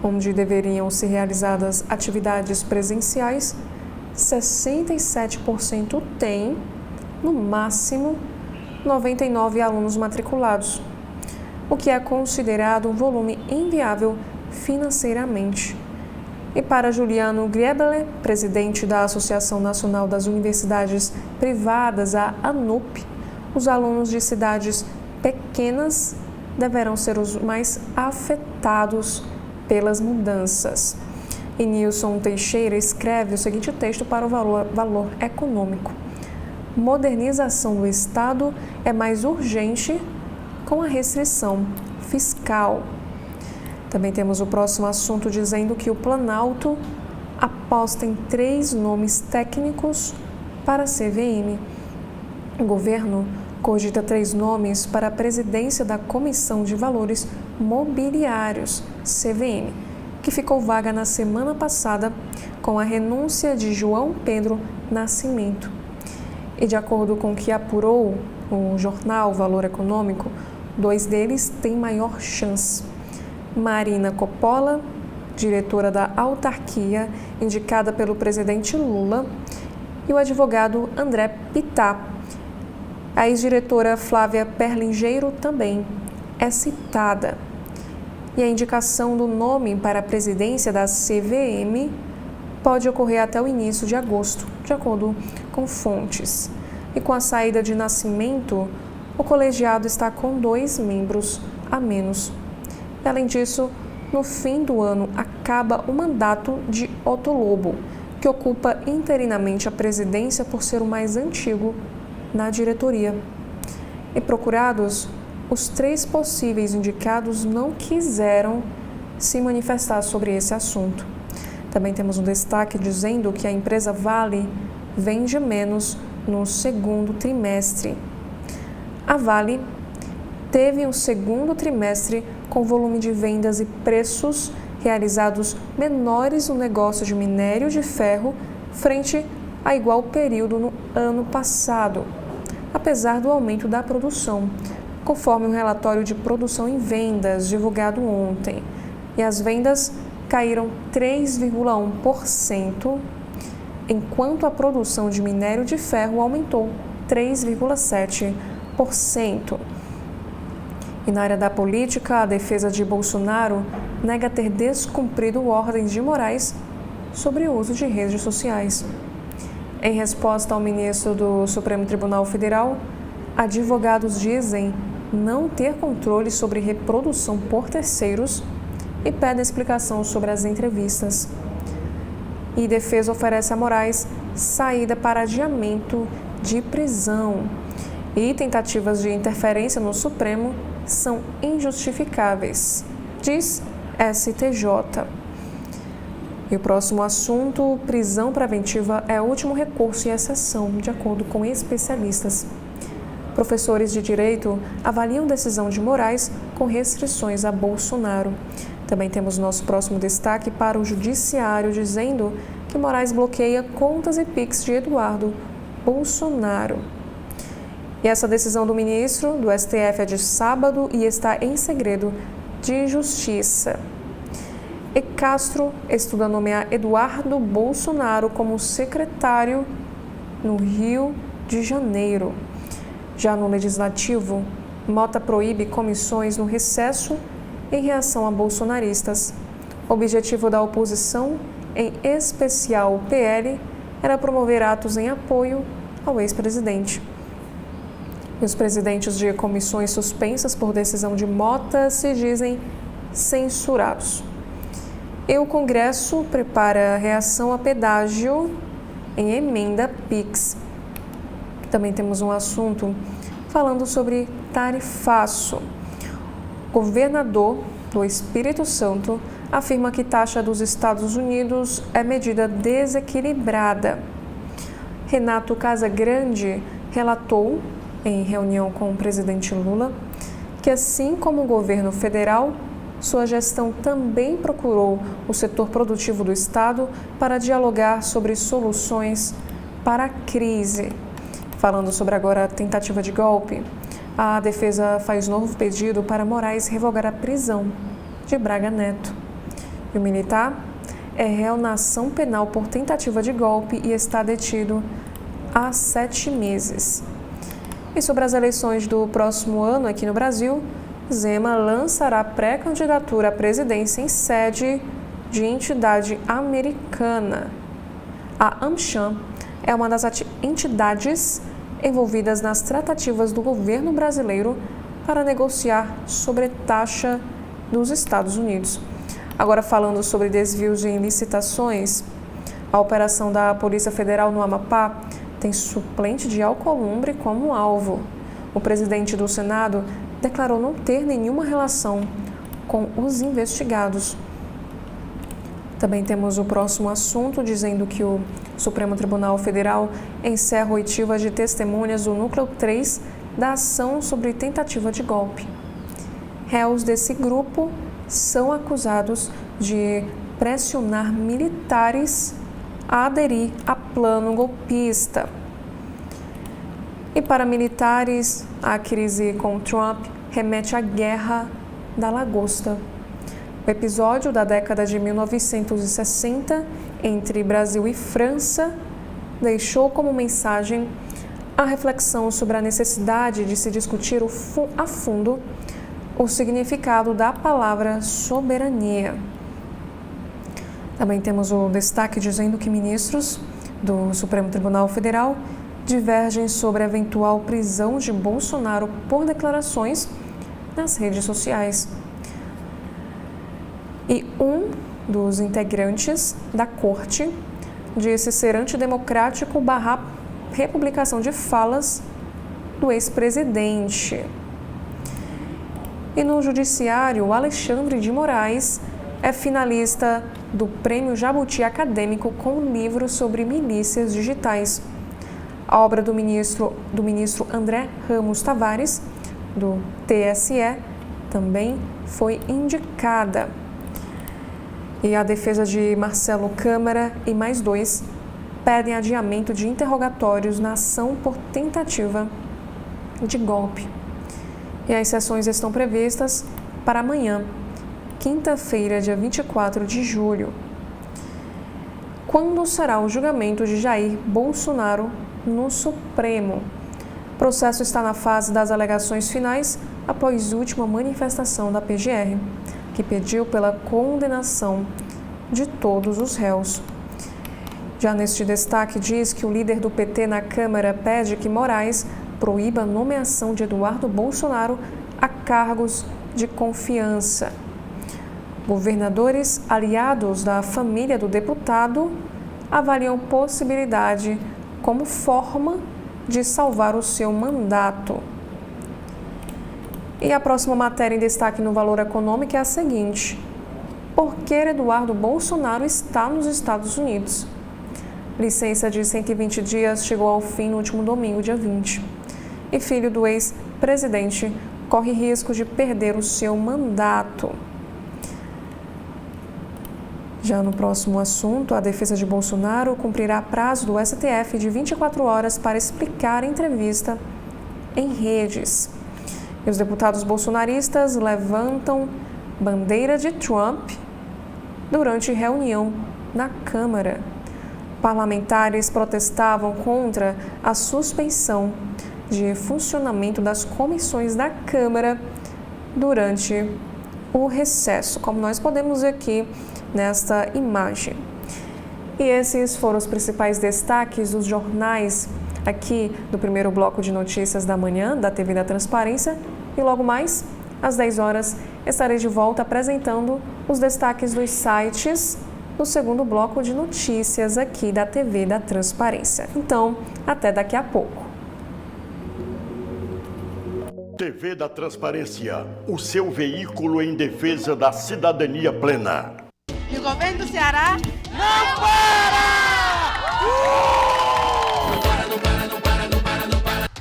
onde deveriam ser realizadas atividades presenciais, 67% têm, no máximo, 99 alunos matriculados, o que é considerado um volume inviável financeiramente. E para Juliano Griebler, presidente da Associação Nacional das Universidades Privadas, a ANUP, os alunos de cidades pequenas deverão ser os mais afetados pelas mudanças. E Nilson Teixeira escreve o seguinte texto para o Valor Econômico: modernização do Estado é mais urgente com a restrição fiscal. Também temos o próximo assunto dizendo que o Planalto aposta em 3 nomes técnicos para a CVM. O governo cogita 3 nomes para a presidência da Comissão de Valores Mobiliários, CVM, que ficou vaga na semana passada com a renúncia de João Pedro Nascimento. E de acordo com o que apurou o jornal Valor Econômico, 2 deles têm maior chance. Marina Coppola, diretora da autarquia, indicada pelo presidente Lula, e o advogado André Pitá. A ex-diretora Flávia Perlingeiro também é citada. E a indicação do nome para a presidência da CVM pode ocorrer até o início de agosto, de acordo com fontes. E com a saída de Nascimento, o colegiado está com 2 membros a menos. Além disso, no fim do ano acaba o mandato de Otto Lobo, que ocupa interinamente a presidência por ser o mais antigo na diretoria. E procurados, os 3 possíveis indicados não quiseram se manifestar sobre esse assunto. Também temos um destaque dizendo que a empresa Vale vende menos no segundo trimestre. A Vale teve um segundo trimestre com volume de vendas e preços realizados menores no negócio de minério de ferro frente a igual período no ano passado, apesar do aumento da produção, conforme o relatório de produção e vendas divulgado ontem. E as vendas caíram 3,1%, enquanto a produção de minério de ferro aumentou 3,7%. E na área da política, a defesa de Bolsonaro nega ter descumprido ordens de Moraes sobre o uso de redes sociais. Em resposta ao ministro do Supremo Tribunal Federal, advogados dizem não ter controle sobre reprodução por terceiros e pedem explicação sobre as entrevistas. E defesa oferece a Moraes saída para adiamento de prisão. E tentativas de interferência no Supremo são injustificáveis, diz STJ. E o próximo assunto, prisão preventiva é o último recurso e exceção, de acordo com especialistas. Professores de direito avaliam decisão de Moraes com restrições a Bolsonaro. Também temos nosso próximo destaque para o Judiciário, dizendo que Moraes bloqueia contas e Pix de Eduardo Bolsonaro. E essa decisão do ministro do STF é de sábado e está em segredo de justiça. E Castro estuda nomear Eduardo Bolsonaro como secretário no Rio de Janeiro. Já no Legislativo, Mota proíbe comissões no recesso em reação a bolsonaristas. O objetivo da oposição, em especial o PL, era promover atos em apoio ao ex-presidente. E os presidentes de comissões suspensas por decisão de Mota se dizem censurados. E o Congresso prepara reação a pedágio em emenda PIX. Também temos um assunto falando sobre tarifaço. Governador do Espírito Santo afirma que taxa dos Estados Unidos é medida desequilibrada. Renato Casagrande relatou, em reunião com o presidente Lula, que assim como o governo federal, sua gestão também procurou o setor produtivo do Estado para dialogar sobre soluções para a crise. Falando sobre agora a tentativa de golpe, a defesa faz novo pedido para Moraes revogar a prisão de Braga Neto. E o militar é réu na ação penal por tentativa de golpe e está detido há 7 meses. E sobre as eleições do próximo ano aqui no Brasil, Zema lançará pré-candidatura à presidência em sede de entidade americana. A AmCham é uma das entidades envolvidas nas tratativas do governo brasileiro para negociar sobre taxa dos Estados Unidos. Agora, falando sobre desvios em licitações, a operação da Polícia Federal no Amapá tem suplente de Alcolumbre como alvo. O presidente do Senado declarou não ter nenhuma relação com os investigados. Também temos o próximo assunto, dizendo que o Supremo Tribunal Federal encerra oitiva de testemunhas do núcleo 3 da ação sobre tentativa de golpe. Réus desse grupo são acusados de pressionar militares a aderir a plano golpista. E para militares, a crise com Trump remete à Guerra da Lagosta. O episódio da década de 1960 entre Brasil e França deixou como mensagem a reflexão sobre a necessidade de se discutir a fundo o significado da palavra soberania. Também temos o destaque dizendo que ministros do Supremo Tribunal Federal divergem sobre a eventual prisão de Bolsonaro por declarações nas redes sociais. E um dos integrantes da corte disse ser antidemocrático barrar republicação de falas do ex-presidente. E no judiciário, Alexandre de Moraes é finalista do Prêmio Jabuti Acadêmico com um livro sobre milícias digitais. A obra do ministro André Ramos Tavares, do TSE, também foi indicada. E a defesa de Marcelo Câmara e mais 2 pedem adiamento de interrogatórios na ação por tentativa de golpe. E as sessões estão previstas para amanhã, quinta-feira, dia 24 de julho. Quando será o julgamento de Jair Bolsonaro no Supremo? O processo está na fase das alegações finais após última manifestação da PGR, que pediu pela condenação de todos os réus. Já neste destaque diz que o líder do PT na Câmara pede que Moraes proíba a nomeação de Eduardo Bolsonaro a cargos de confiança. Governadores aliados da família do deputado avaliam possibilidade como forma de salvar o seu mandato. E a próxima matéria em destaque no Valor Econômico é a seguinte: por que Eduardo Bolsonaro está nos Estados Unidos? Licença de 120 dias chegou ao fim no último domingo, dia 20. E filho do ex-presidente corre risco de perder o seu mandato. Já no próximo assunto, a defesa de Bolsonaro cumprirá prazo do STF de 24 horas para explicar a entrevista em redes. E os deputados bolsonaristas levantam bandeira de Trump durante reunião na Câmara. Parlamentares protestavam contra a suspensão de funcionamento das comissões da Câmara durante o recesso, como nós podemos ver aqui nesta imagem. E esses foram os principais destaques dos jornais aqui do primeiro bloco de notícias da manhã da TV da Transparência. E logo mais, às 10 horas, estarei de volta apresentando os destaques dos sites no segundo bloco de notícias aqui da TV da Transparência. Então, até daqui a pouco. TV da Transparência, o seu veículo em defesa da cidadania plena. E o governo do Ceará não para!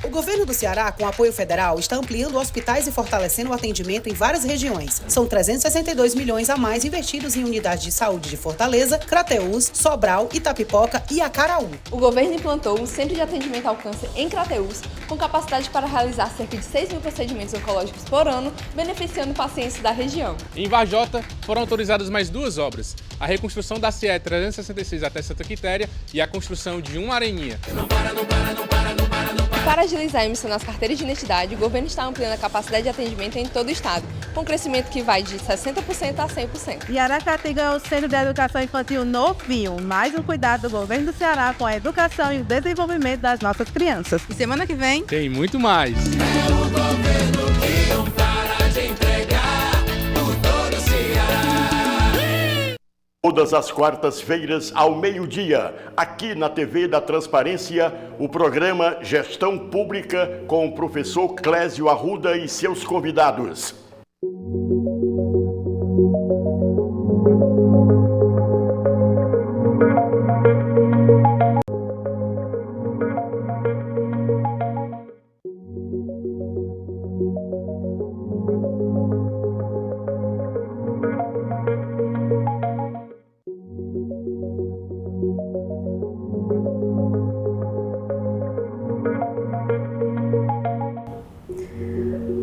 O governo do Ceará, com apoio federal, está ampliando hospitais e fortalecendo o atendimento em várias regiões. São 362 milhões a mais investidos em unidades de saúde de Fortaleza, Crateús, Sobral, Itapipoca e Acaraú. O governo implantou um centro de atendimento ao câncer em Crateús, com capacidade para realizar cerca de 6 mil procedimentos oncológicos por ano, beneficiando pacientes da região. Em Varjota, foram autorizadas mais 2 obras: a reconstrução da CE 366 até Santa Quitéria e a construção de uma areninha. Para agilizar a emissão das carteiras de identidade, o governo está ampliando a capacidade de atendimento em todo o estado, com um crescimento que vai de 60% a 100%. E Aracati ganhou o Centro de Educação Infantil novinho, mais um cuidado do governo do Ceará com a educação e o desenvolvimento das nossas crianças. E semana que vem Tem muito mais! É o governo que não para de entregar por todo o Ceará. Todas as quartas-feiras, ao meio-dia, aqui na TV da Transparência, o programa Gestão Pública com o professor Clésio Arruda e seus convidados.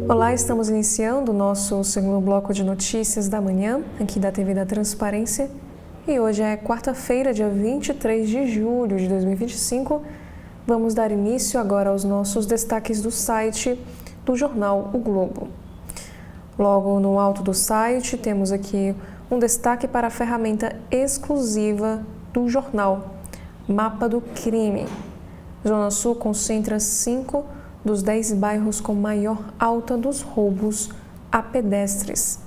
Olá, estamos iniciando o nosso segundo bloco de notícias da manhã, aqui da TV da Transparência. E hoje é quarta-feira, dia 23 de julho de 2025. Vamos dar início agora aos nossos destaques do site do jornal O Globo. Logo no alto do site, temos aqui um destaque para a ferramenta exclusiva do jornal, Mapa do Crime. Zona Sul concentra 5 dos 10 bairros com maior alta dos roubos a pedestres.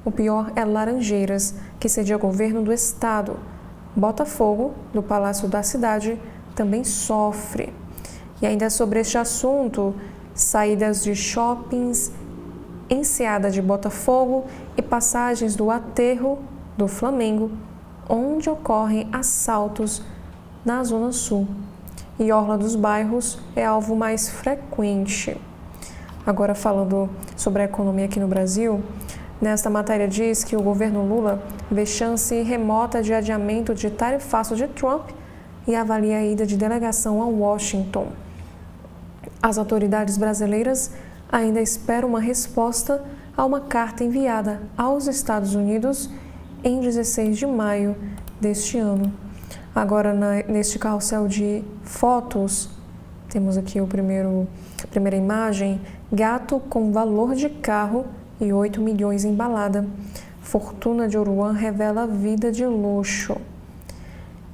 O pior é Laranjeiras, que cedia governo do estado. Botafogo, do Palácio da Cidade, também sofre. E ainda sobre este assunto, saídas de shoppings, Enseada de Botafogo e passagens do Aterro do Flamengo, onde ocorrem assaltos na Zona Sul. E Orla dos Bairros é alvo mais frequente. Agora, falando sobre a economia aqui no Brasil, nesta matéria diz que o governo Lula vê chance remota de adiamento de tarifaço de Trump e avalia a ida de delegação a Washington. As autoridades brasileiras ainda esperam uma resposta a uma carta enviada aos Estados Unidos em 16 de maio deste ano. Agora, neste carrossel de fotos, temos aqui a primeira imagem: gato com valor de carro e 8 milhões embalada. Fortuna de Oruan revela vida de luxo.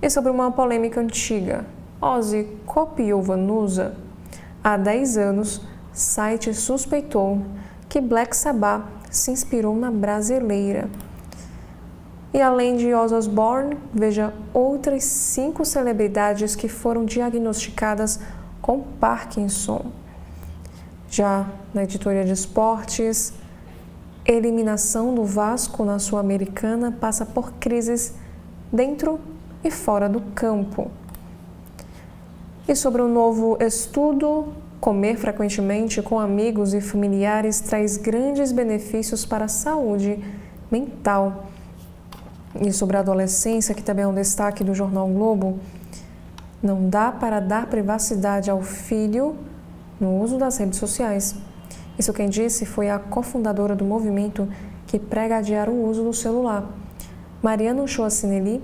E sobre uma polêmica antiga, Ozzy copiou Vanusa? Há 10 anos, site suspeitou que Black Sabbath se inspirou na brasileira. E além de Ozzy Osbourne, veja outras 5 celebridades que foram diagnosticadas com Parkinson. Já na editoria de esportes, eliminação do Vasco na Sul-Americana passa por crises dentro e fora do campo. E sobre um novo estudo, comer frequentemente com amigos e familiares traz grandes benefícios para a saúde mental. E sobre a adolescência, que também é um destaque do jornal Globo, não dá para dar privacidade ao filho no uso das redes sociais. Isso quem disse foi a cofundadora do movimento que prega adiar o uso do celular. Mariana Choacinelli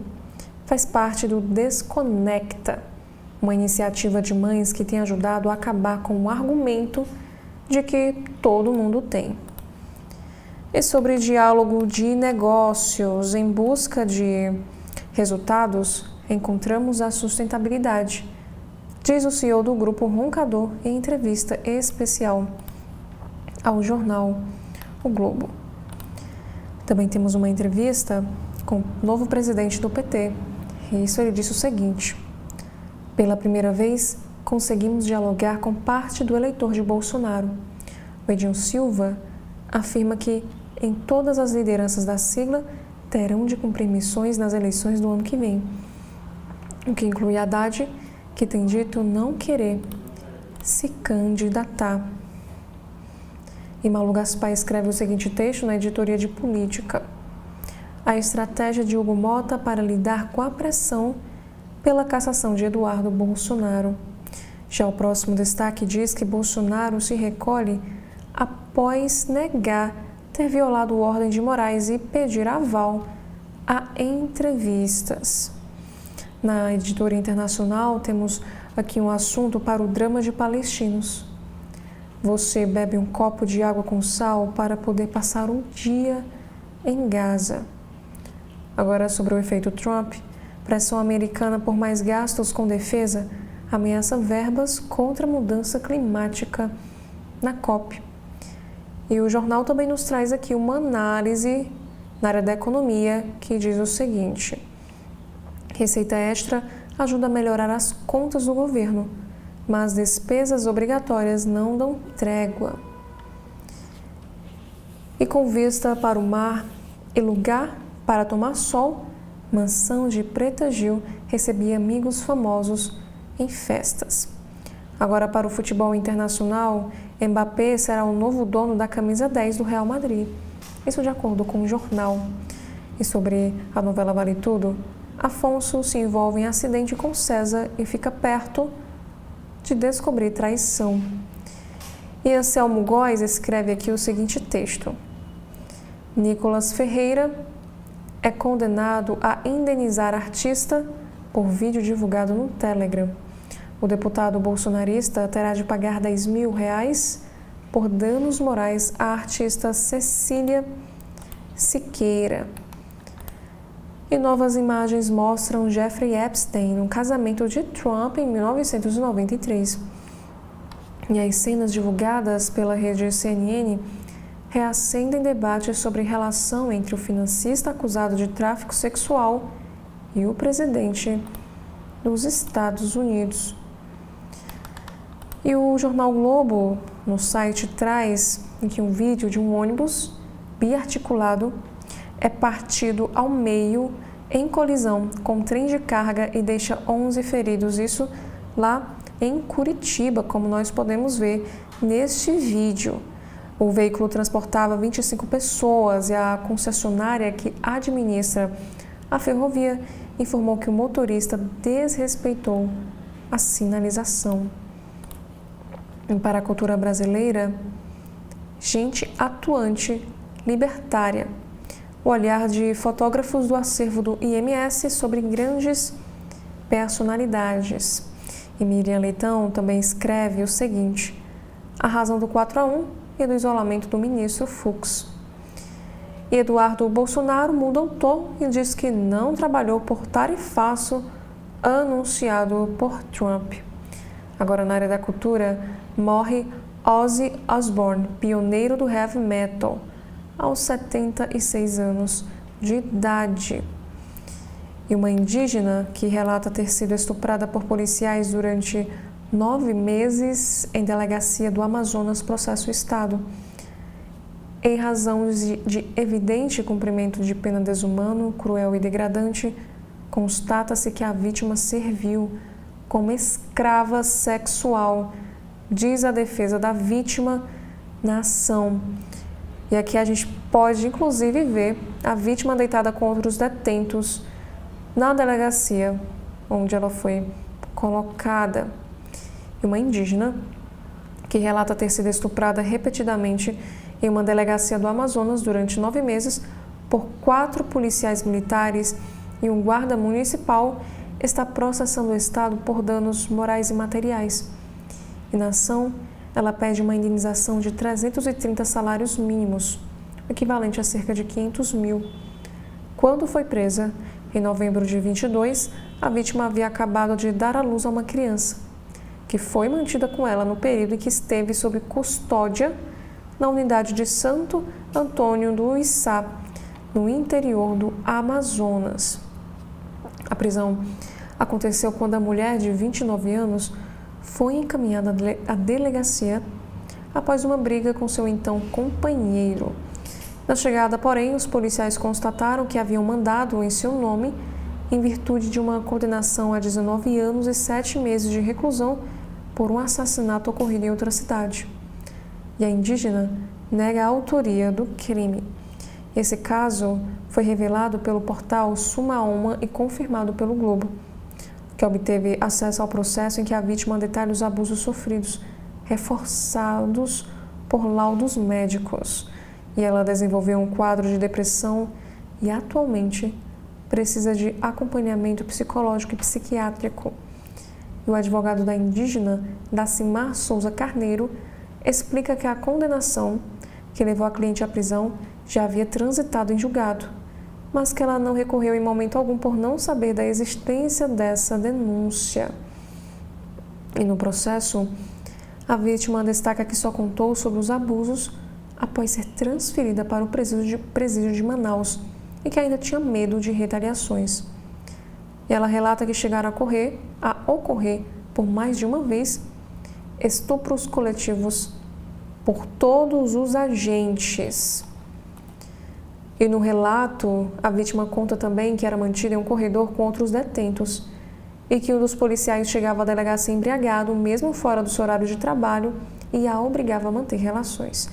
faz parte do Desconecta, uma iniciativa de mães que tem ajudado a acabar com o argumento de que todo mundo tem. E sobre diálogo de negócios em busca de resultados, encontramos a sustentabilidade, diz o CEO do Grupo Roncador em entrevista especial ao jornal O Globo. Também temos uma entrevista com o novo presidente do PT, e isso ele disse o seguinte: pela primeira vez, conseguimos dialogar com parte do eleitor de Bolsonaro. O Edinho Silva afirma que em todas as lideranças da sigla terão de cumprir missões nas eleições do ano que vem, o que inclui Haddad, que tem dito não querer se candidatar. E Malu Gaspar escreve o seguinte texto na editoria de política: a estratégia de Hugo Mota para lidar com a pressão pela cassação de Eduardo Bolsonaro. Já o próximo destaque diz que Bolsonaro se recolhe após negar ter violado ordem de Moraes e pedir aval a entrevistas. Na editoria internacional, temos aqui um assunto para o drama de palestinos. Você bebe um copo de água com sal para poder passar um dia em Gaza. Agora, sobre o efeito Trump, pressão americana por mais gastos com defesa ameaça verbas contra a mudança climática na COP. E o jornal também nos traz aqui uma análise na área da economia que diz o seguinte: receita extra ajuda a melhorar as contas do governo, mas despesas obrigatórias não dão trégua. E com vista para o mar e lugar para tomar sol, mansão de Preta Gil recebia amigos famosos em festas. Agora, para o futebol internacional, Mbappé será o novo dono da camisa 10 do Real Madrid. Isso de acordo com o jornal. E sobre a novela Vale Tudo, Afonso se envolve em acidente com César e fica perto de descobrir traição. E Anselmo Góes escreve aqui o seguinte texto: Nicolas Ferreira é condenado a indenizar artista por vídeo divulgado no Telegram. O deputado bolsonarista terá de pagar R$10 mil por danos morais à artista Cecília Siqueira. E novas imagens mostram Jeffrey Epstein no casamento de Trump em 1993. E as cenas divulgadas pela rede CNN reacendem debates sobre relação entre o financista acusado de tráfico sexual e o presidente dos Estados Unidos. E o jornal Globo, no site, traz que um vídeo de um ônibus biarticulado é partido ao meio em colisão com um trem de carga e deixa 11 feridos. Isso lá em Curitiba, como nós podemos ver neste vídeo. O veículo transportava 25 pessoas e a concessionária que administra a ferrovia informou que o motorista desrespeitou a sinalização. E para a cultura brasileira, gente atuante, libertária. O olhar de fotógrafos do acervo do IMS sobre grandes personalidades. E Miriam Leitão também escreve o seguinte: a razão do 4-1 e do isolamento do ministro Fux. E Eduardo Bolsonaro muda o tom e diz que não trabalhou por tarifaço anunciado por Trump. Agora, na área da cultura, morre Ozzy Osbourne, pioneiro do heavy metal, aos 76 anos de idade. E uma indígena que relata ter sido estuprada por policiais durante 9 meses em delegacia do Amazonas processa o Estado. Em razão de evidente cumprimento de pena desumano, cruel e degradante, constata-se que a vítima serviu como escrava sexual, diz a defesa da vítima na ação. E aqui a gente pode, inclusive, ver a vítima deitada com outros detentos na delegacia onde ela foi colocada. E uma indígena que relata ter sido estuprada repetidamente em uma delegacia do Amazonas durante 9 meses por 4 policiais militares e um guarda municipal está processando o Estado por danos morais e materiais. E na ação, ela pede uma indenização de 330 salários mínimos, equivalente a cerca de 500 mil. Quando foi presa, em novembro de 22, a vítima havia acabado de dar à luz a uma criança, que foi mantida com ela no período em que esteve sob custódia na unidade de Santo Antônio do Içá, no interior do Amazonas. A prisão aconteceu quando a mulher de 29 anos foi encaminhada à delegacia após uma briga com seu então companheiro. Na chegada, porém, os policiais constataram que haviam mandado em seu nome em virtude de uma condenação a 19 anos e 7 meses de reclusão por um assassinato ocorrido em outra cidade. E a indígena nega a autoria do crime. Esse caso foi revelado pelo portal Sumaoma e confirmado pelo Globo, que obteve acesso ao processo em que a vítima detalha os abusos sofridos, reforçados por laudos médicos. E ela desenvolveu um quadro de depressão e atualmente precisa de acompanhamento psicológico e psiquiátrico. E o advogado da indígena, Dacimar Souza Carneiro, explica que a condenação que levou a cliente à prisão já havia transitado em julgado, mas que ela não recorreu em momento algum por não saber da existência dessa denúncia. E no processo, a vítima destaca que só contou sobre os abusos após ser transferida para o presídio de Manaus e que ainda tinha medo de retaliações. E ela relata que chegaram a ocorrer por mais de uma vez estupros coletivos por todos os agentes. E no relato, a vítima conta também que era mantida em um corredor com outros detentos e que um dos policiais chegava à delegacia embriagado, mesmo fora do seu horário de trabalho, e a obrigava a manter relações.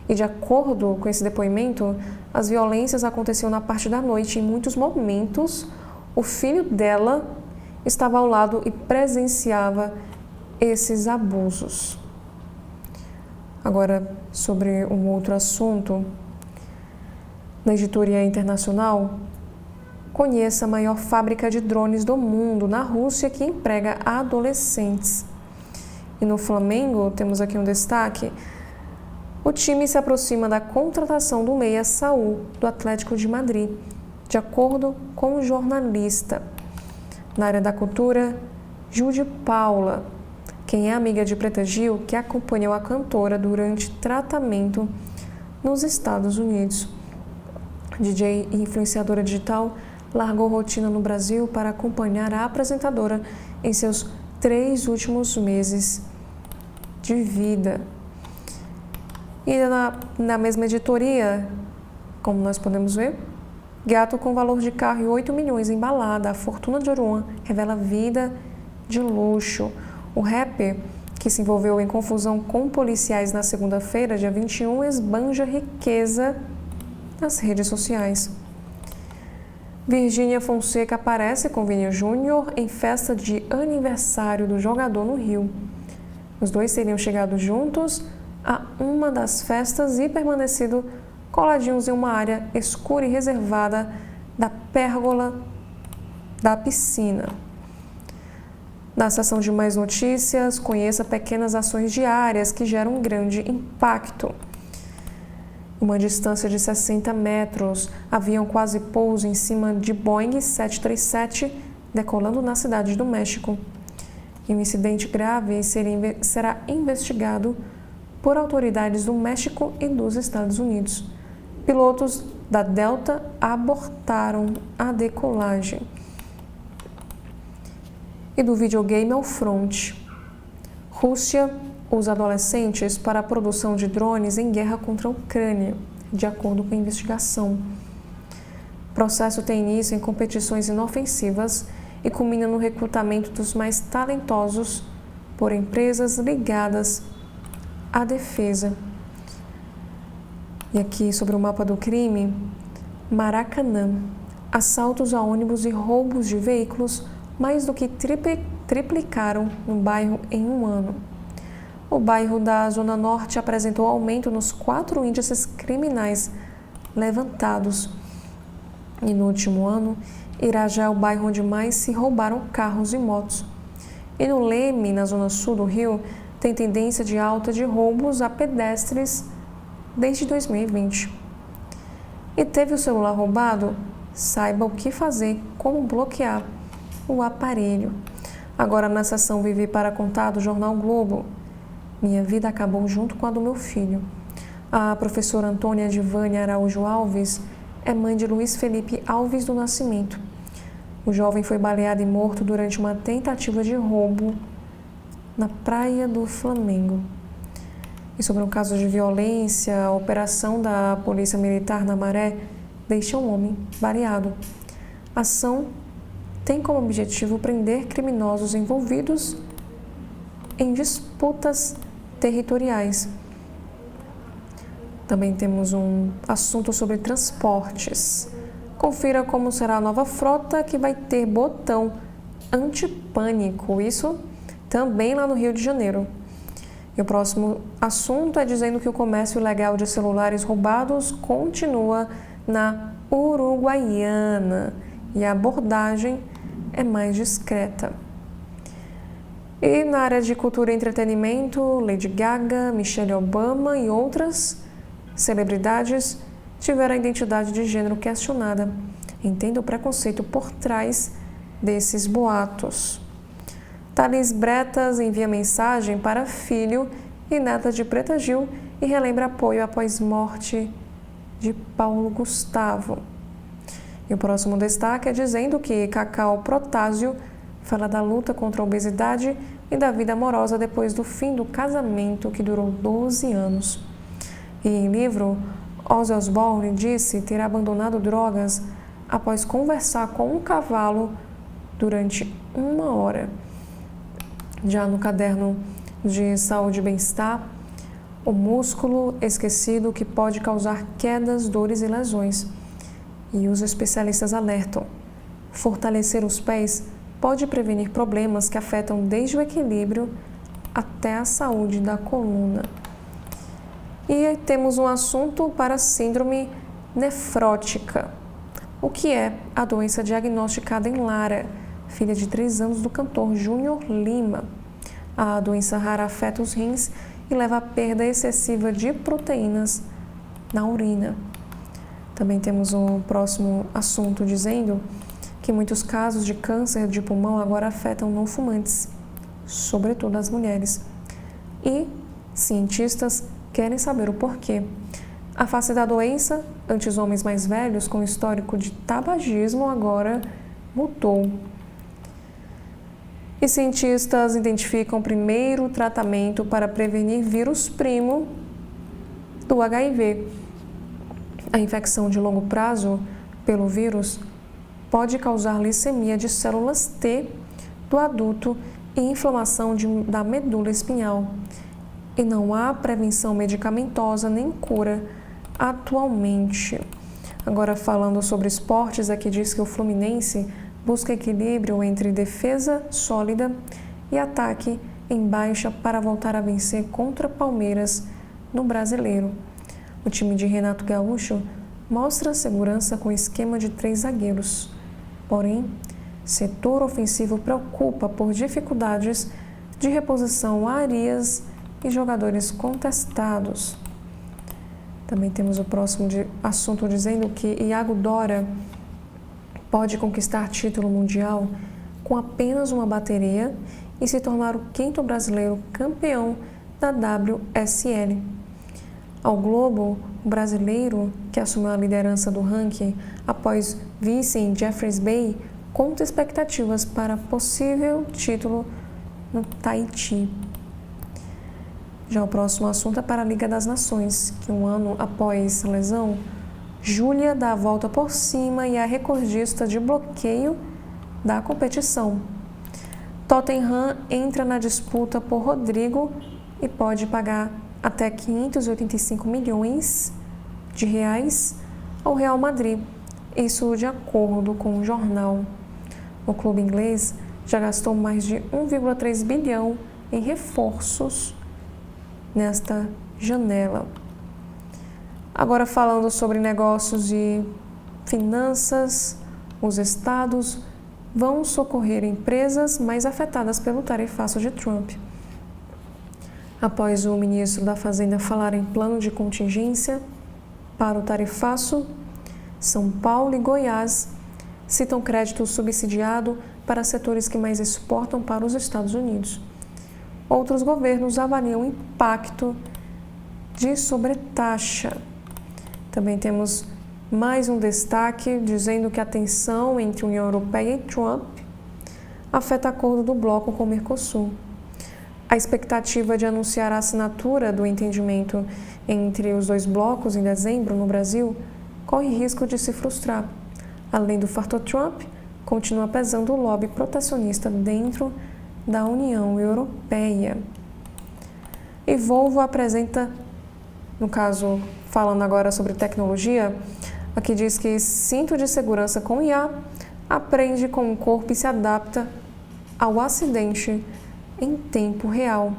E de acordo com esse depoimento, as violências aconteciam na parte da noite. Em muitos momentos, o filho dela estava ao lado e presenciava esses abusos. Agora, sobre um outro assunto, na editoria internacional, conheça a maior fábrica de drones do mundo, na Rússia, que emprega adolescentes. E no Flamengo, temos aqui um destaque: o time se aproxima da contratação do meia Saúl, do Atlético de Madrid, de acordo com o jornalista. Na área da cultura, Jude Paula, quem é amiga de Preta Gil, que acompanhou a cantora durante tratamento nos Estados Unidos. DJ e influenciadora digital, largou rotina no Brasil para acompanhar a apresentadora em seus 3 últimos meses de vida. E na mesma editoria, como nós podemos ver, gato com valor de carro e 8 milhões em balada, a fortuna de Oruan revela vida de luxo. O rapper, que se envolveu em confusão com policiais na segunda-feira, dia 21, esbanja riqueza nas redes sociais. Virgínia Fonseca aparece com Vini Júnior em festa de aniversário do jogador no Rio. Os dois teriam chegado juntos a uma das festas e permanecido coladinhos em uma área escura e reservada da pérgola da piscina. Na seção de mais notícias, conheça pequenas ações diárias que geram um grande impacto. Uma distância de 60 metros, avião quase pouso em cima de Boeing 737, decolando na cidade do México. E um incidente grave será investigado por autoridades do México e dos Estados Unidos. Pilotos da Delta abortaram a decolagem. E do videogame ao fronte. Rússia usa adolescentes para a produção de drones em guerra contra a Ucrânia, de acordo com a investigação. O processo tem início em competições inofensivas e culmina no recrutamento dos mais talentosos por empresas ligadas à defesa. E aqui sobre o mapa do crime, Maracanã, assaltos a ônibus e roubos de veículos mais do que triplicaram no bairro em um ano. O bairro da Zona Norte apresentou aumento nos 4 índices criminais levantados. E no último ano, Irajá é o bairro onde mais se roubaram carros e motos. E no Leme, na Zona Sul do Rio, tem tendência de alta de roubos a pedestres desde 2020. E teve o celular roubado? Saiba o que fazer, como bloquear o aparelho. Agora na seção Vivi para Contar do Jornal Globo. Minha vida acabou junto com a do meu filho. A professora Antônia Divânia Araújo Alves é mãe de Luiz Felipe Alves do Nascimento. O jovem foi baleado e morto durante uma tentativa de roubo na Praia do Flamengo. E sobre um caso de violência, a operação da Polícia Militar na Maré deixa um homem baleado. A ação tem como objetivo prender criminosos envolvidos em disputas territoriais. Também temos um assunto sobre transportes. Confira como será a nova frota que vai ter botão antipânico, isso também lá no Rio de Janeiro. E o próximo assunto é dizendo que o comércio ilegal de celulares roubados continua na Uruguaiana e a abordagem é mais discreta. E na área de cultura e entretenimento, Lady Gaga, Michelle Obama e outras celebridades tiveram a identidade de gênero questionada. Entenda o preconceito por trás desses boatos. Thalys Bretas envia mensagem para filho e neta de Preta Gil e relembra apoio após morte de Paulo Gustavo. E o próximo destaque é dizendo que Cacau Protásio fala da luta contra a obesidade e da vida amorosa depois do fim do casamento que durou 12 anos. E em livro, Ozzy Osbourne disse ter abandonado drogas após conversar com um cavalo durante 1 hora. Já no caderno de saúde e bem-estar, o músculo esquecido que pode causar quedas, dores e lesões. E os especialistas alertam: fortalecer os pés pode prevenir problemas que afetam desde o equilíbrio até a saúde da coluna. E temos um assunto para a síndrome nefrótica. O que é a doença diagnosticada em Lara, filha de 3 anos do cantor Júnior Lima. A doença rara afeta os rins e leva à perda excessiva de proteínas na urina. Também temos um próximo assunto dizendo que muitos casos de câncer de pulmão agora afetam não fumantes, sobretudo as mulheres. E cientistas querem saber o porquê. A face da doença, antes homens mais velhos com histórico de tabagismo, agora mudou. E cientistas identificam o primeiro tratamento para prevenir vírus primo do HIV. A infecção de longo prazo pelo vírus pode causar leucemia de células T do adulto e inflamação da medula espinhal. E não há prevenção medicamentosa nem cura atualmente. Agora, falando sobre esportes, aqui diz que o Fluminense busca equilíbrio entre defesa sólida e ataque em baixa para voltar a vencer contra Palmeiras no Brasileiro. O time de Renato Gaúcho mostra segurança com esquema de 3 zagueiros. Porém, setor ofensivo preocupa por dificuldades de reposição a Arias e jogadores contestados. Também temos o próximo assunto dizendo que Iago Dora pode conquistar título mundial com apenas uma bateria e se tornar o 5º brasileiro campeão da WSL. Ao Globo, o brasileiro, que assumiu a liderança do ranking após vice em Jeffreys Bay, conta expectativas para possível título no Tahiti. Já o próximo assunto é para a Liga das Nações, que 1 ano após a lesão, Júlia dá a volta por cima e é a recordista de bloqueio da competição. Tottenham entra na disputa por Rodrigo e pode pagar até 585 milhões de reais ao Real Madrid, isso de acordo com o jornal. O clube inglês já gastou mais de 1,3 bilhão em reforços nesta janela. Agora, falando sobre negócios e finanças, os estados vão socorrer empresas mais afetadas pelo tarifaço de Trump. Após o ministro da Fazenda falar em plano de contingência para o tarifaço, São Paulo e Goiás citam crédito subsidiado para setores que mais exportam para os Estados Unidos. Outros governos avaliam o impacto de sobretaxa. Também temos mais um destaque dizendo que a tensão entre União Europeia e Trump afeta acordo do bloco com o Mercosul. A expectativa de anunciar a assinatura do entendimento entre os dois blocos em dezembro no Brasil corre risco de se frustrar. Além do fator Trump, continua pesando o lobby protecionista dentro da União Europeia. E Volvo apresenta, no caso, falando agora sobre tecnologia, aqui diz que cinto de segurança com IA aprende com o corpo e se adapta ao acidente em tempo real.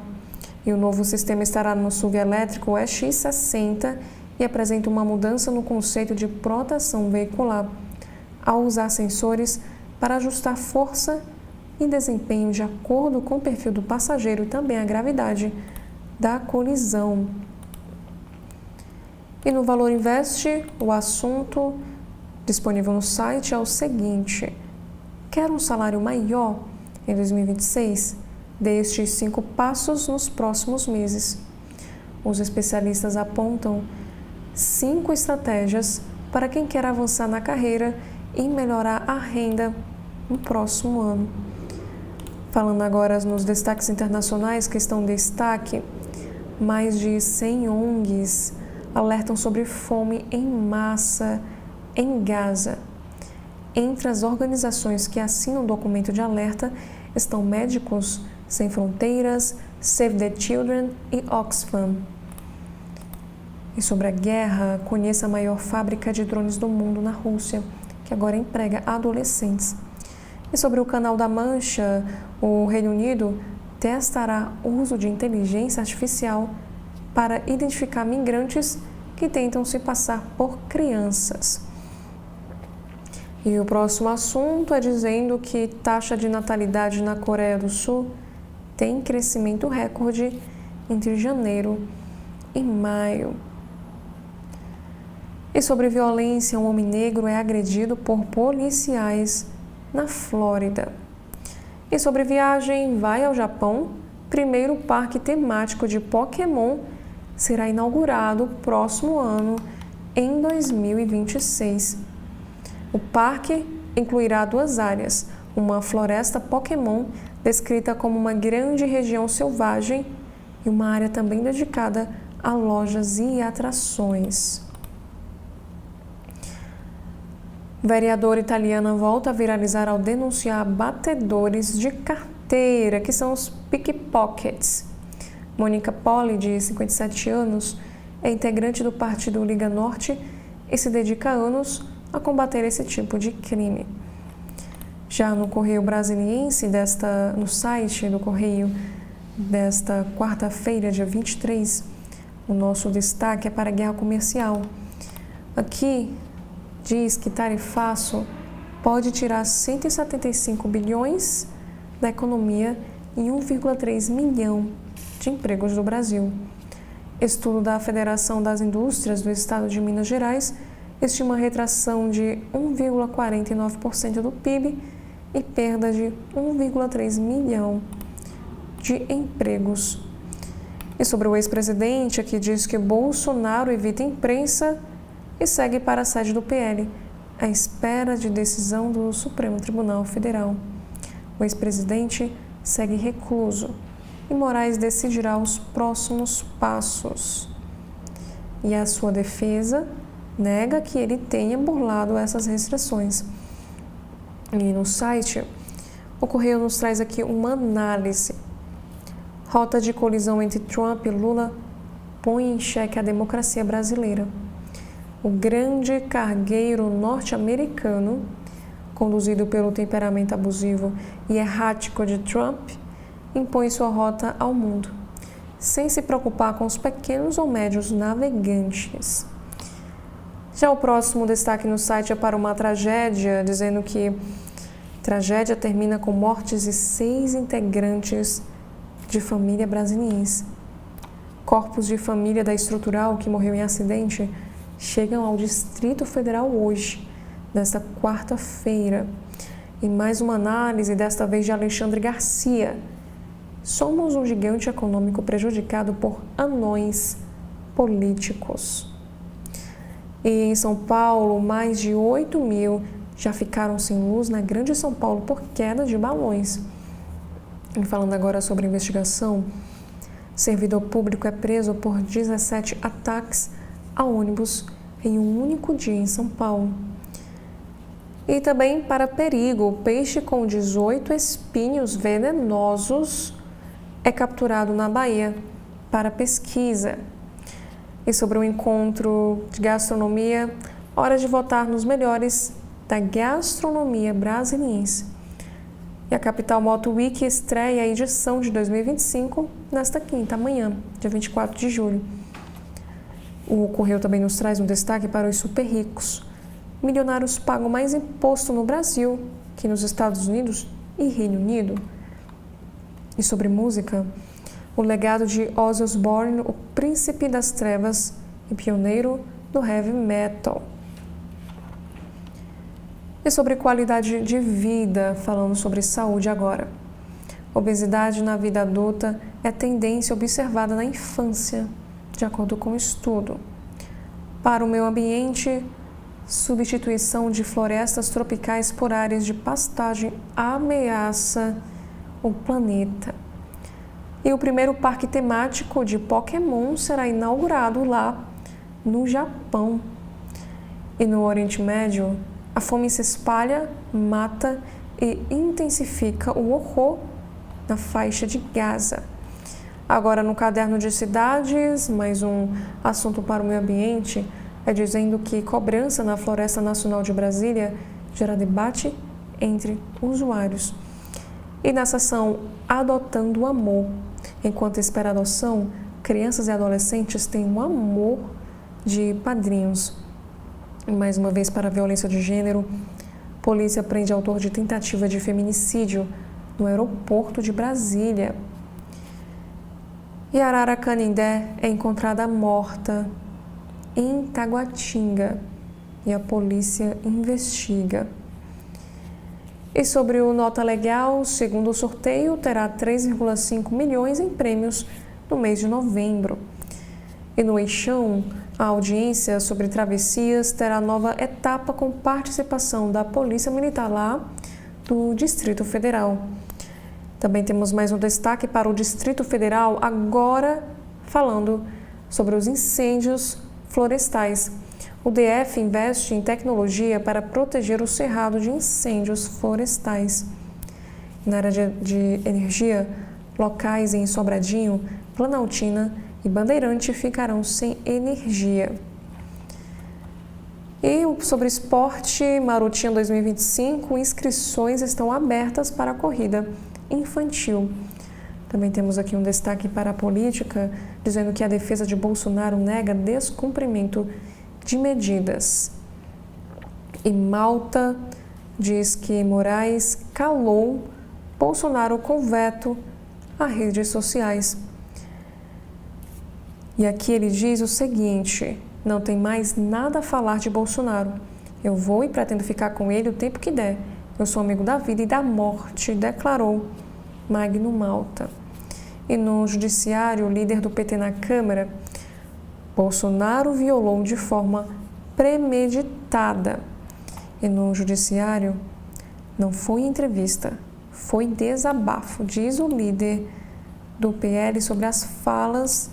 E o novo sistema estará no SUV elétrico EX60 e apresenta uma mudança no conceito de proteção veicular, ao usar sensores para ajustar força e desempenho de acordo com o perfil do passageiro e também a gravidade da colisão. E no Valor Investe, o assunto disponível no site é o seguinte: quer um salário maior em 2026? Dê estes 5 passos nos próximos meses. Os especialistas apontam 5 estratégias para quem quer avançar na carreira e melhorar a renda no próximo ano. Falando agora nos destaques internacionais que estão em destaque, mais de 100 ONGs alertam sobre fome em massa em Gaza. Entre as organizações que assinam o documento de alerta estão Médicos Sem Fronteiras, Save the Children e Oxfam. E sobre a guerra, conheça a maior fábrica de drones do mundo na Rússia, que agora emprega adolescentes. E sobre o Canal da Mancha, o Reino Unido testará o uso de inteligência artificial para identificar migrantes que tentam se passar por crianças. E o próximo assunto é dizendo que taxa de natalidade na Coreia do Sul tem crescimento recorde entre janeiro e maio. E sobre violência, um homem negro é agredido por policiais na Flórida. E sobre viagem, vai ao Japão, primeiro parque temático de Pokémon será inaugurado próximo ano, em 2026. O parque incluirá 2 áreas, uma floresta Pokémon, descrita como uma grande região selvagem, e uma área também dedicada a lojas e atrações. Vereadora italiana volta a viralizar ao denunciar batedores de carteira, que são os pickpockets. Mônica Poli, de 57 anos, é integrante do partido Liga Norte e se dedica há anos a combater esse tipo de crime. Já no Correio Brasiliense, no site do Correio desta quarta-feira, dia 23, o nosso destaque é para a guerra comercial. Aqui diz que tarifaço pode tirar 175 bilhões da economia e 1,3 milhão de empregos do Brasil. Estudo da Federação das Indústrias do Estado de Minas Gerais estima retração de 1,49% do PIB e perda de 1,3 milhão de empregos. E sobre o ex-presidente, aqui diz que Bolsonaro evita imprensa e segue para a sede do PL, à espera de decisão do Supremo Tribunal Federal. O ex-presidente segue recluso e Moraes decidirá os próximos passos. E a sua defesa nega que ele tenha burlado essas restrições. E no site, o Correio nos traz aqui uma análise. Rota de colisão entre Trump e Lula põe em xeque a democracia brasileira. O grande cargueiro norte-americano, conduzido pelo temperamento abusivo e errático de Trump, impõe sua rota ao mundo, sem se preocupar com os pequenos ou médios navegantes. Já o próximo destaque no site é para uma tragédia, dizendo que tragédia termina com mortes de 6 integrantes de família brasiliense. Corpos de família da estrutural que morreu em acidente chegam ao Distrito Federal hoje, nesta quarta-feira. E mais uma análise, desta vez de Alexandre Garcia. Somos um gigante econômico prejudicado por anões políticos. E em São Paulo, mais de 8 mil já ficaram sem luz na Grande São Paulo por queda de balões. E falando agora sobre investigação, servidor público é preso por 17 ataques a ônibus em um único dia em São Paulo. E também para perigo, peixe com 18 espinhos venenosos é capturado na Bahia para pesquisa. E sobre o encontro de gastronomia, hora de votar nos melhores da gastronomia brasiliense. E a Capital Moto Week estreia a edição de 2025 nesta quinta, amanhã, dia 24 de julho. O Correio também nos traz um destaque para os super ricos. Milionários pagam mais imposto no Brasil que nos Estados Unidos e Reino Unido. E sobre música, o legado de Ozzy Osbourne, o príncipe das trevas e pioneiro do heavy metal. E sobre qualidade de vida, falando sobre saúde agora. Obesidade na vida adulta é tendência observada na infância, de acordo com o estudo. Para o meio ambiente, substituição de florestas tropicais por áreas de pastagem ameaça o planeta. E o primeiro parque temático de Pokémon será inaugurado lá no Japão. E no Oriente Médio, a fome se espalha, mata e intensifica o horror na faixa de Gaza. Agora, no caderno de cidades, mais um assunto para o meio ambiente, é dizendo que cobrança na Floresta Nacional de Brasília gera debate entre usuários. E na seção Adotando o Amor, enquanto espera a adoção, crianças e adolescentes têm um amor de padrinhos. E mais uma vez, para a violência de gênero, polícia prende autor de tentativa de feminicídio no aeroporto de Brasília. E Arara Canindé é encontrada morta em Taguatinga e a polícia investiga. E sobre o Nota Legal, segundo o sorteio, terá 3,5 milhões em prêmios no mês de novembro. E no Eixão, a audiência sobre travessias terá nova etapa com participação da Polícia Militar lá do Distrito Federal. Também temos mais um destaque para o Distrito Federal, agora falando sobre os incêndios florestais. O DF investe em tecnologia para proteger o cerrado de incêndios florestais. Na área de energia, locais em Sobradinho, Planaltina e Bandeirante ficarão sem energia. E sobre esporte, Marotinha 2025, inscrições estão abertas para a corrida infantil. Também temos aqui um destaque para a política, dizendo que a defesa de Bolsonaro nega descumprimento de medidas. E Malta diz que Moraes calou Bolsonaro com veto a redes sociais. E aqui ele diz o seguinte: não tem mais nada a falar de Bolsonaro. Eu vou e pretendo ficar com ele o tempo que der. Eu sou amigo da vida e da morte, declarou Magno Malta. E no judiciário, o líder do PT na Câmara, Bolsonaro violou de forma premeditada. E no judiciário, não foi entrevista, foi desabafo, diz o líder do PL sobre as falas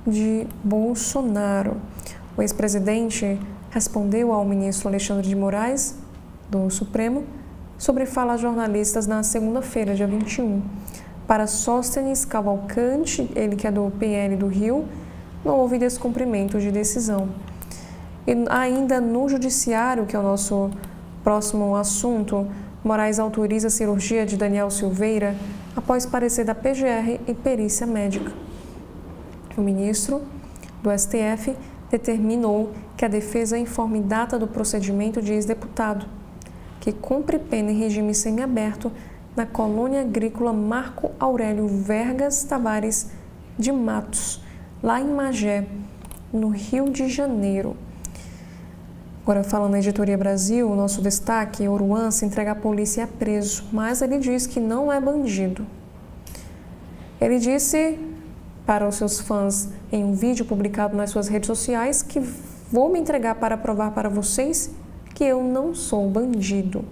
de Bolsonaro. O ex-presidente respondeu ao ministro Alexandre de Moraes, do Supremo, sobre falas jornalistas na segunda-feira, dia 21. Para Sóstenes Cavalcante, ele que é do PL do Rio, não houve descumprimento de decisão. E ainda no judiciário, que é o nosso próximo assunto, Moraes autoriza a cirurgia de Daniel Silveira após parecer da PGR e perícia médica. O ministro do STF determinou que a defesa informe data do procedimento de ex-deputado, que cumpre pena em regime semiaberto na colônia agrícola Marco Aurélio Vergas Tavares de Matos, lá em Magé, no Rio de Janeiro. Agora, falando na Editoria Brasil, o nosso destaque: Oruan se entrega à polícia e é preso, mas ele diz que não é bandido. Ele disse para os seus fãs em um vídeo publicado nas suas redes sociais que vou me entregar para provar para vocês que eu não sou bandido.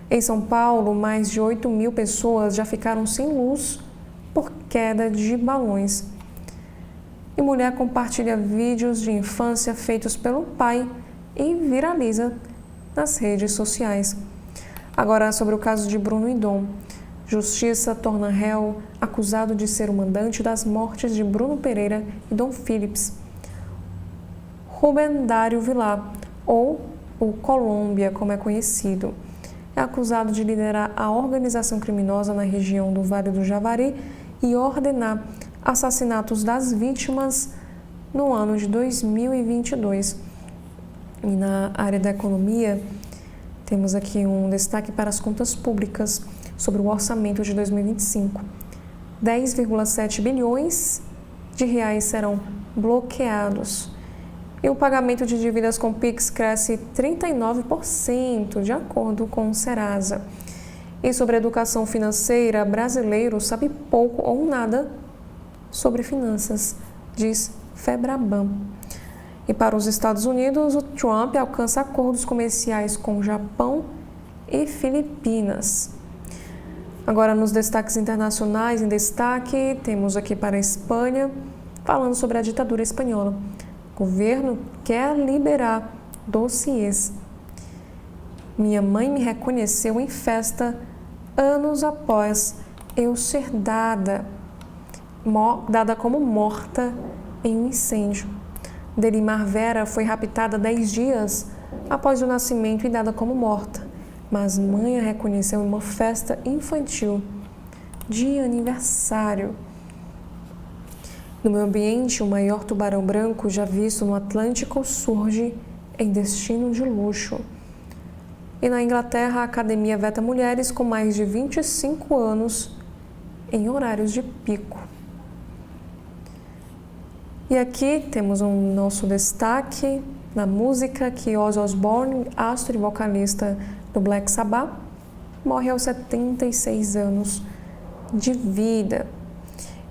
Em São Paulo, mais de 8.000 pessoas já ficaram sem luz por queda de balões. E mulher compartilha vídeos de infância feitos pelo pai e viraliza nas redes sociais. Agora, sobre o caso de Bruno e Dom. Justiça torna réu acusado de ser o mandante das mortes de Bruno Pereira e Dom Philips. Rubem Dário Vilar, ou o Colômbia, como é conhecido, é acusado de liderar a organização criminosa na região do Vale do Javari e ordenar assassinatos das vítimas no ano de 2022. E na área da economia, temos aqui um destaque para as contas públicas sobre o orçamento de 2025. 10,7 bilhões de reais serão bloqueados. E o pagamento de dívidas com Pix cresce 39%, de acordo com o Serasa. E sobre a educação financeira, brasileiro sabe pouco ou nada sobre finanças, diz Febraban. E para os Estados Unidos, o Trump alcança acordos comerciais com o Japão e Filipinas. Agora, nos destaques internacionais, em destaque, temos aqui para a Espanha, falando sobre a ditadura espanhola. O governo quer liberar dossiês. Minha mãe me reconheceu em festa anos após eu ser dada como morta em um incêndio. Delimar Vera foi raptada 10 dias após o nascimento e dada como morta, mas mãe a reconheceu em uma festa infantil de aniversário. No meio ambiente, o maior tubarão branco já visto no Atlântico surge em destino de luxo. E na Inglaterra, a academia veta mulheres com mais de 25 anos em horários de pico. E aqui temos um nosso destaque na música que Ozzy Osbourne, astro e vocalista do Black Sabbath, morre aos 76 anos de vida.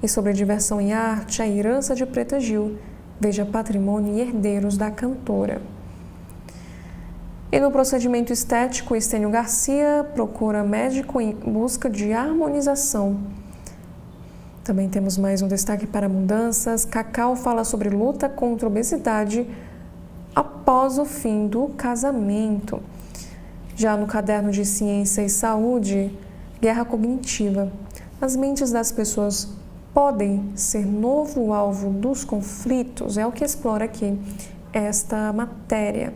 E sobre a diversão em arte, a herança de Preta Gil, veja patrimônio e herdeiros da cantora. E no procedimento estético, Estênio Garcia procura médico em busca de harmonização. Também temos mais um destaque para mudanças. Cacau fala sobre luta contra a obesidade após o fim do casamento. Já no caderno de Ciência e Saúde, guerra cognitiva. As mentes das pessoas podem ser novo alvo dos conflitos, é o que explora aqui esta matéria.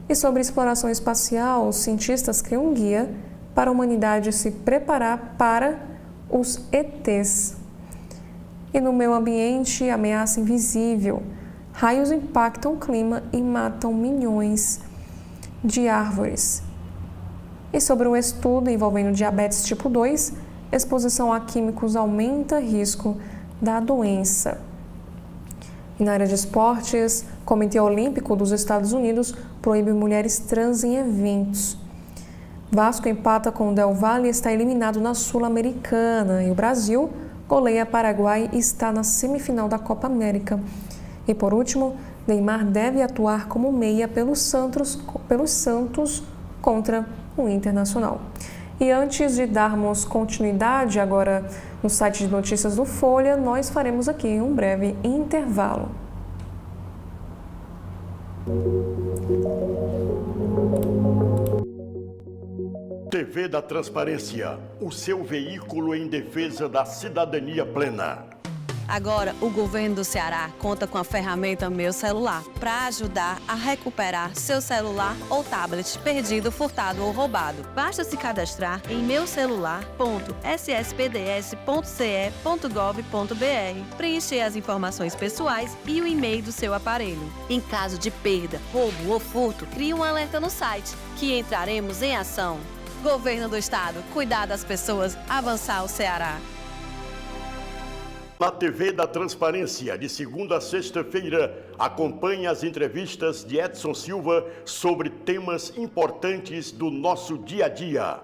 E sobre exploração espacial, os cientistas criam um guia para a humanidade se preparar para os ETs. E no meio ambiente, ameaça invisível. Raios impactam o clima e matam milhões de árvores. E sobre um estudo envolvendo diabetes tipo 2, exposição a químicos aumenta risco da doença. E na área de esportes, o Comitê Olímpico dos Estados Unidos proíbe mulheres trans em eventos. Vasco empata com o Del Valle e está eliminado na Sul-Americana. E o Brasil goleia Paraguai e está na semifinal da Copa América. E por último, Neymar deve atuar como meia pelos Santos contra o Internacional. E antes de darmos continuidade agora no site de notícias do Folha, nós faremos aqui um breve intervalo. TV da Transparência, o seu veículo em defesa da cidadania plena. Agora, o governo do Ceará conta com a ferramenta Meu Celular para ajudar a recuperar seu celular ou tablet perdido, furtado ou roubado. Basta se cadastrar em meucelular.sspds.ce.gov.br, preencher as informações pessoais e o e-mail do seu aparelho. Em caso de perda, roubo ou furto, crie um alerta no site, que entraremos em ação. Governo do Estado, cuidar das pessoas, avançar o Ceará. Na TV da Transparência, de segunda a sexta-feira, acompanhe as entrevistas de Edson Silva sobre temas importantes do nosso dia a dia.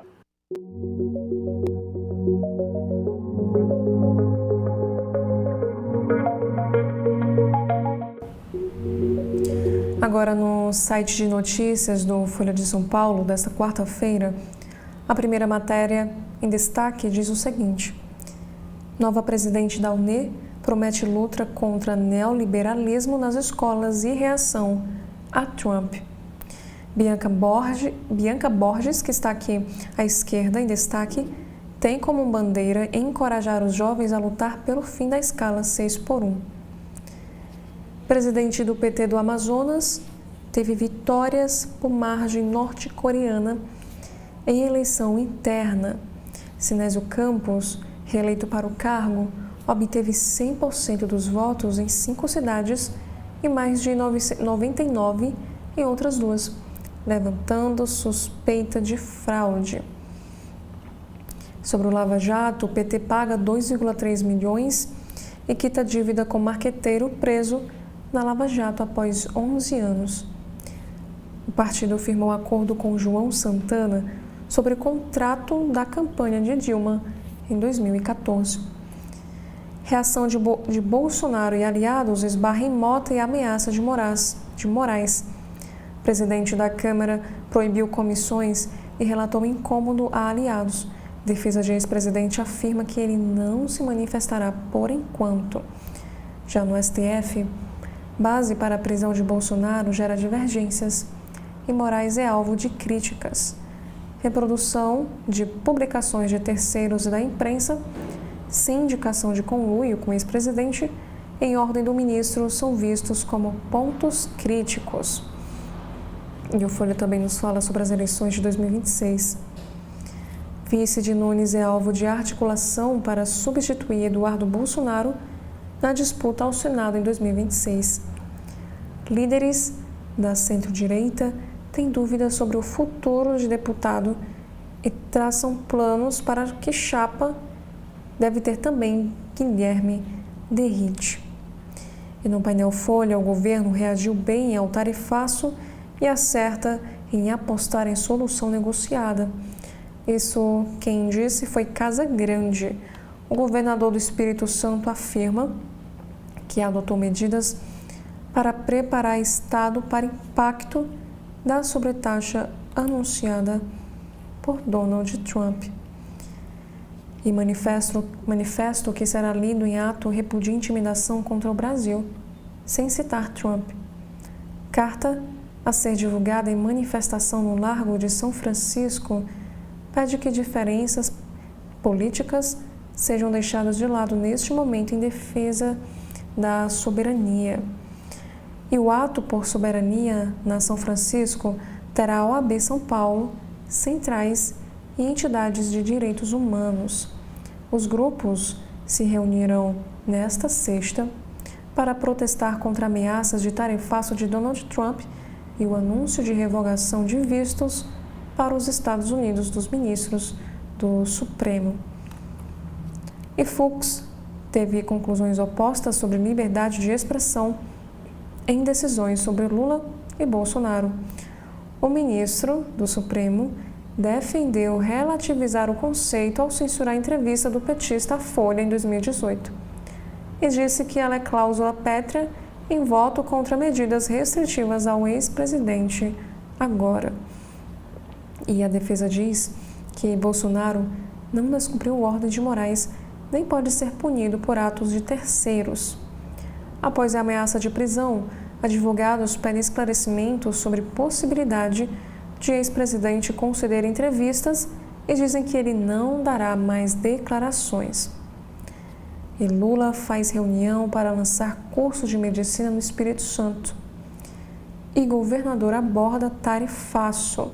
Agora, no site de notícias do Folha de São Paulo, desta quarta-feira, A primeira matéria em destaque diz o seguinte: nova presidente da UNE promete luta contra neoliberalismo nas escolas e reação a Trump. Bianca Borges, que está aqui à esquerda em destaque, tem como bandeira encorajar os jovens a lutar pelo fim da escala 6x1. Presidente do PT do Amazonas teve vitórias por margem norte-coreana em eleição interna. Sinésio Campos, reeleito para o cargo, obteve 100% dos votos em 5 cidades e mais de 99 em outras 2, levantando suspeita de fraude. Sobre o Lava Jato, o PT paga 2,3 milhões e quita dívida com marqueteiro preso na Lava Jato após 11 anos. O partido firmou acordo com João Santana sobre o contrato da campanha de Dilma em 2014. Reação de Bolsonaro e aliados esbarra em Mota e ameaça de Moraes. O presidente da Câmara proibiu comissões e relatou incômodo a aliados. Defesa de ex-presidente afirma que ele não se manifestará por enquanto. Já no STF, base para a prisão de Bolsonaro gera divergências e Moraes é alvo de críticas. Reprodução de publicações de terceiros e da imprensa, sem indicação de conluio com o ex-presidente, em ordem do ministro, são vistos como pontos críticos. E o Folha também nos fala sobre as eleições de 2026. Vice de Nunes é alvo de articulação para substituir Eduardo Bolsonaro na disputa ao Senado em 2026. Líderes da centro-direita têm dúvidas sobre o futuro de deputado e traçam planos para que chapa deve ter também Guilherme Derrite. E no painel Folha, o governo reagiu bem ao tarifaço e acerta em apostar em solução negociada. Isso quem disse foi Casa Grande. O governador do Espírito Santo afirma que adotou medidas para preparar Estado para impacto da sobretaxa anunciada por Donald Trump. E manifesto que será lido em ato repudia intimidação contra o Brasil, sem citar Trump. Carta a ser divulgada em manifestação no Largo de São Francisco pede que diferenças políticas sejam deixadas de lado neste momento em defesa da soberania. E o ato por soberania na São Francisco terá a OAB São Paulo, centrais e entidades de direitos humanos. Os grupos se reunirão nesta sexta para protestar contra ameaças de tarifaço de Donald Trump e o anúncio de revogação de vistos para os Estados Unidos dos ministros do Supremo. E Fux teve conclusões opostas sobre liberdade de expressão em decisões sobre Lula e Bolsonaro. O ministro do Supremo defendeu relativizar o conceito ao censurar a entrevista do petista à Folha em 2018 e disse que ela é cláusula pétrea em voto contra medidas restritivas ao ex-presidente agora. E a defesa diz que Bolsonaro não descumpriu ordem de Moraes nem pode ser punido por atos de terceiros. Após a ameaça de prisão, advogados pedem esclarecimentos sobre possibilidade de ex-presidente conceder entrevistas e dizem que ele não dará mais declarações. E Lula faz reunião para lançar curso de medicina no Espírito Santo. E governador aborda tarifaço.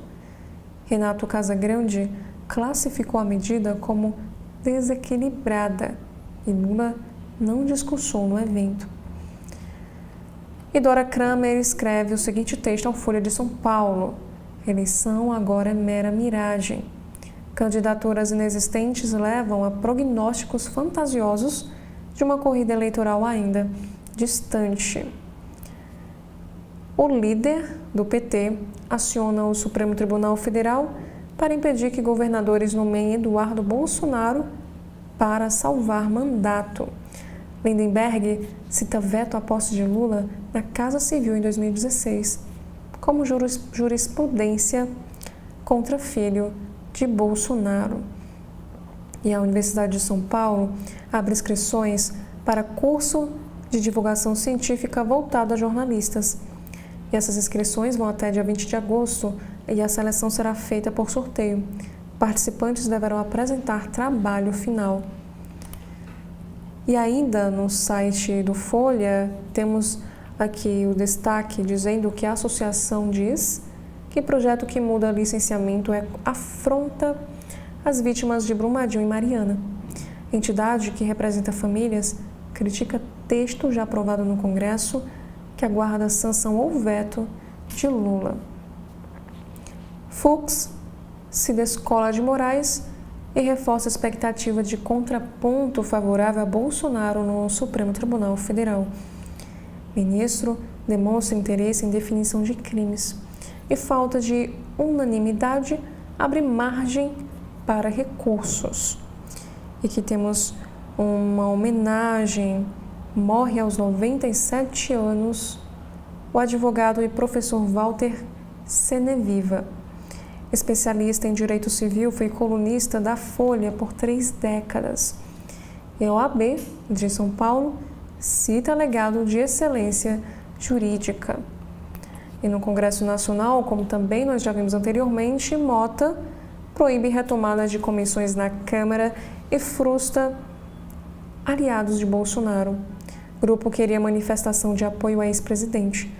Renato Casagrande classificou a medida como desequilibrada e Lula não discursou no evento. E Dora Kramer escreve o seguinte texto ao Folha de São Paulo: eleição agora é mera miragem. Candidaturas inexistentes levam a prognósticos fantasiosos de uma corrida eleitoral ainda distante. O líder do PT aciona o Supremo Tribunal Federal para impedir que governadores nomeiem Eduardo Bolsonaro para salvar mandato. Lindenberg cita veto à posse de Lula na Casa Civil em 2016 como jurisprudência contra filho de Bolsonaro. E a Universidade de São Paulo abre inscrições para curso de divulgação científica voltado a jornalistas. E essas inscrições vão até dia 20 de agosto e a seleção será feita por sorteio. Participantes deverão apresentar trabalho final. E ainda no site do Folha, temos aqui o destaque dizendo que a associação diz que projeto que muda licenciamento afronta as vítimas de Brumadinho e Mariana. Entidade que representa famílias critica texto já aprovado no Congresso que aguarda sanção ou veto de Lula. Fux se descola de Moraes e reforça a expectativa de contraponto favorável a Bolsonaro no Supremo Tribunal Federal. Ministro demonstra interesse em definição de crimes e falta de unanimidade abre margem para recursos. E aqui temos uma homenagem, morre aos 97 anos o advogado e professor Walter Seneviva. Especialista em direito civil, foi colunista da Folha por 3 décadas. E a OAB de São Paulo cita legado de excelência jurídica. E no Congresso Nacional, como também nós já vimos anteriormente, Mota proíbe retomada de comissões na Câmara e frustra aliados de Bolsonaro. Grupo queria manifestação de apoio a ex-presidente.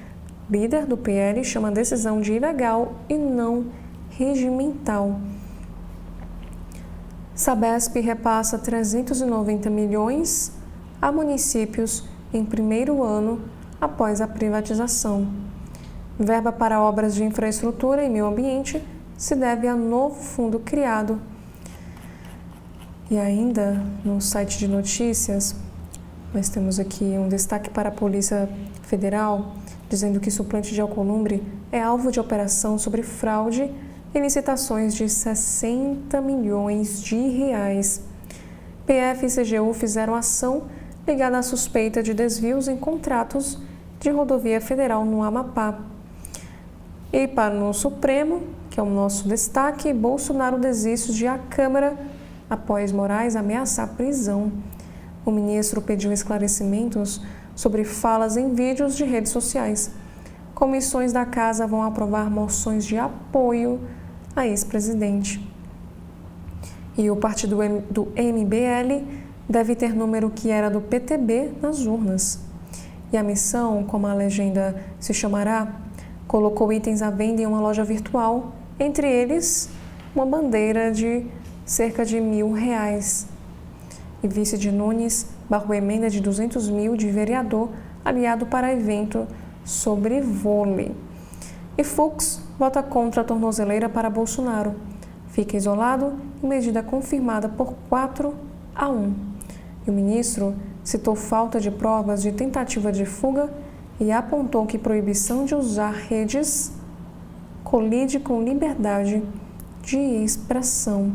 Líder do PL chama a decisão de ilegal e não regimental. Sabesp repassa 390 milhões a municípios em primeiro ano após a privatização. Verba para obras de infraestrutura e meio ambiente se deve a novo fundo criado. E ainda no site de notícias, nós temos aqui um destaque para a Polícia Federal, dizendo que suplente de Alcolumbre é alvo de operação sobre fraude e licitações de 60 milhões de reais. PF e CGU fizeram ação ligada à suspeita de desvios em contratos de rodovia federal no Amapá. E para o Supremo, que é o nosso destaque, Bolsonaro desiste de ir à Câmara após Moraes ameaçar prisão. O ministro pediu esclarecimentos sobre falas em vídeos de redes sociais. Comissões da Casa vão aprovar moções de apoio a ex-presidente. E o partido do MBL deve ter número que era do PTB nas urnas. E a missão, como a legenda se chamará, colocou itens à venda em uma loja virtual, entre eles uma bandeira de cerca de R$1.000. E vice de Nunes barrou emenda de 200 mil de vereador aliado para evento sobre vôlei. E Fux vota contra a tornozeleira para Bolsonaro. Fica isolado em medida confirmada por 4-1. E o ministro citou falta de provas de tentativa de fuga e apontou que proibição de usar redes colide com liberdade de expressão.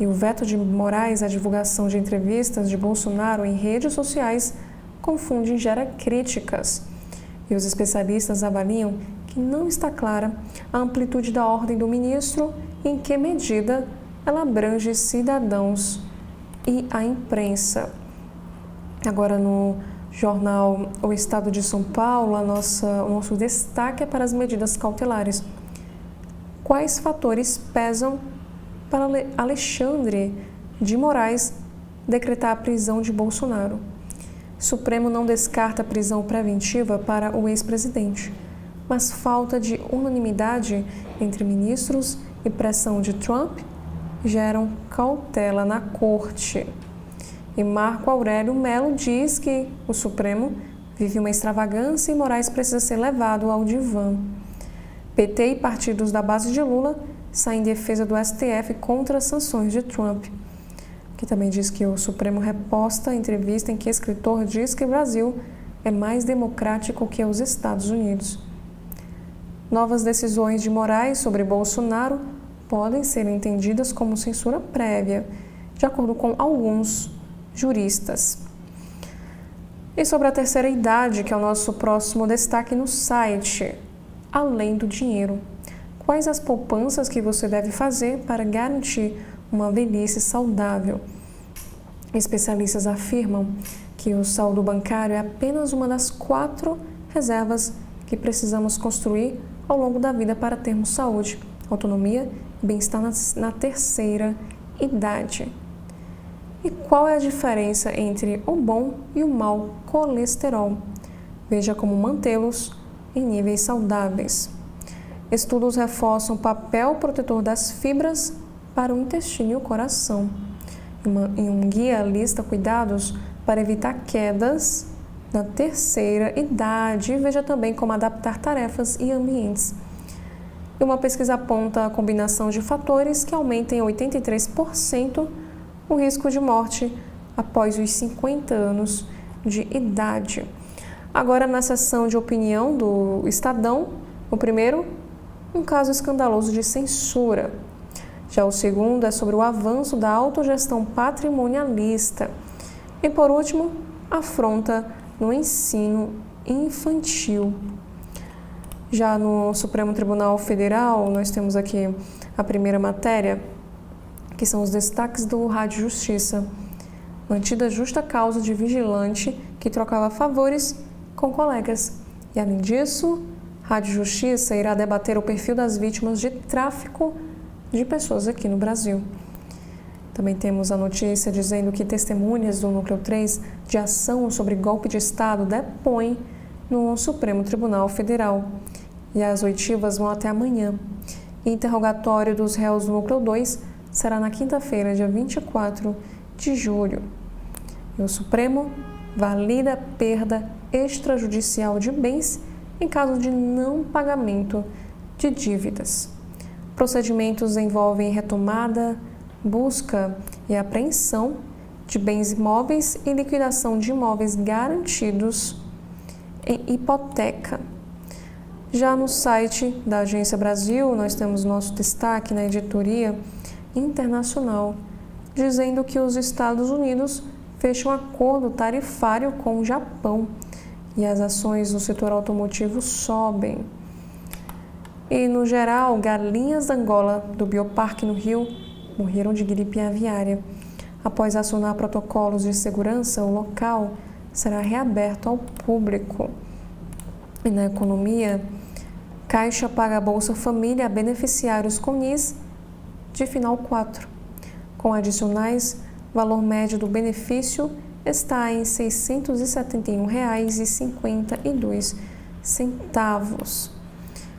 E o veto de Moraes à divulgação de entrevistas de Bolsonaro em redes sociais confunde e gera críticas. E os especialistas avaliam que não está clara a amplitude da ordem do ministro e em que medida ela abrange cidadãos e a imprensa. Agora no jornal O Estado de São Paulo, o nosso destaque é para as medidas cautelares. Quais fatores pesam para Alexandre de Moraes decretar a prisão de Bolsonaro? Supremo não descarta a prisão preventiva para o ex-presidente, mas falta de unanimidade entre ministros e pressão de Trump geram cautela na corte. E Marco Aurélio Melo diz que o Supremo vive uma extravagância e Moraes precisa ser levado ao divã. PT e partidos da base de Lula saem em defesa do STF contra as sanções de Trump. Que também diz que o Supremo reposta a entrevista em que o escritor diz que o Brasil é mais democrático que os Estados Unidos. Novas decisões de Moraes sobre Bolsonaro podem ser entendidas como censura prévia, de acordo com alguns juristas. E sobre a terceira idade, que é o nosso próximo destaque no site, Além do Dinheiro. quais as poupanças que você deve fazer para garantir uma velhice saudável. Especialistas afirmam que o saldo bancário é apenas uma das 4 reservas que precisamos construir ao longo da vida para termos saúde, autonomia e bem-estar na terceira idade. E qual é a diferença entre o bom e o mau colesterol? Veja como mantê-los em níveis saudáveis. Estudos reforçam o papel protetor das fibras para o intestino e o coração. Em um guia lista cuidados para evitar quedas na terceira idade. Veja também como adaptar tarefas e ambientes. E uma pesquisa aponta a combinação de fatores que aumentem em 83% o risco de morte após os 50 anos de idade. Agora, na seção de opinião do Estadão, o primeiro, um caso escandaloso de censura. Já o segundo é sobre o avanço da autogestão patrimonialista. E, por último, afronta no ensino infantil. Já no Supremo Tribunal Federal, nós temos aqui a primeira matéria, que são os destaques do Rádio Justiça. Mantida justa causa de vigilante que trocava favores com colegas. E, além disso, Rádio Justiça irá debater o perfil das vítimas de tráfico de pessoas aqui no Brasil. Também temos a notícia dizendo que testemunhas do Núcleo 3 de ação sobre golpe de Estado depõem no Supremo Tribunal Federal. E as oitivas vão até amanhã. E interrogatório dos réus do Núcleo 2 será na quinta-feira, dia 24 de julho. E o Supremo valida a perda extrajudicial de bens em caso de não pagamento de dívidas. Procedimentos envolvem retomada, busca e apreensão de bens imóveis e liquidação de imóveis garantidos em hipoteca. Já no site da Agência Brasil, nós temos nosso destaque na editoria internacional, dizendo que os Estados Unidos fecham um acordo tarifário com o Japão e as ações do setor automotivo sobem. E, no geral, galinhas da Angola do Bioparque no Rio morreram de gripe aviária. Após acionar protocolos de segurança, o local será reaberto ao público. E na economia, Caixa paga a Bolsa Família a beneficiários com NIS de final 4. Com adicionais, valor médio do benefício está em R$ 671,52.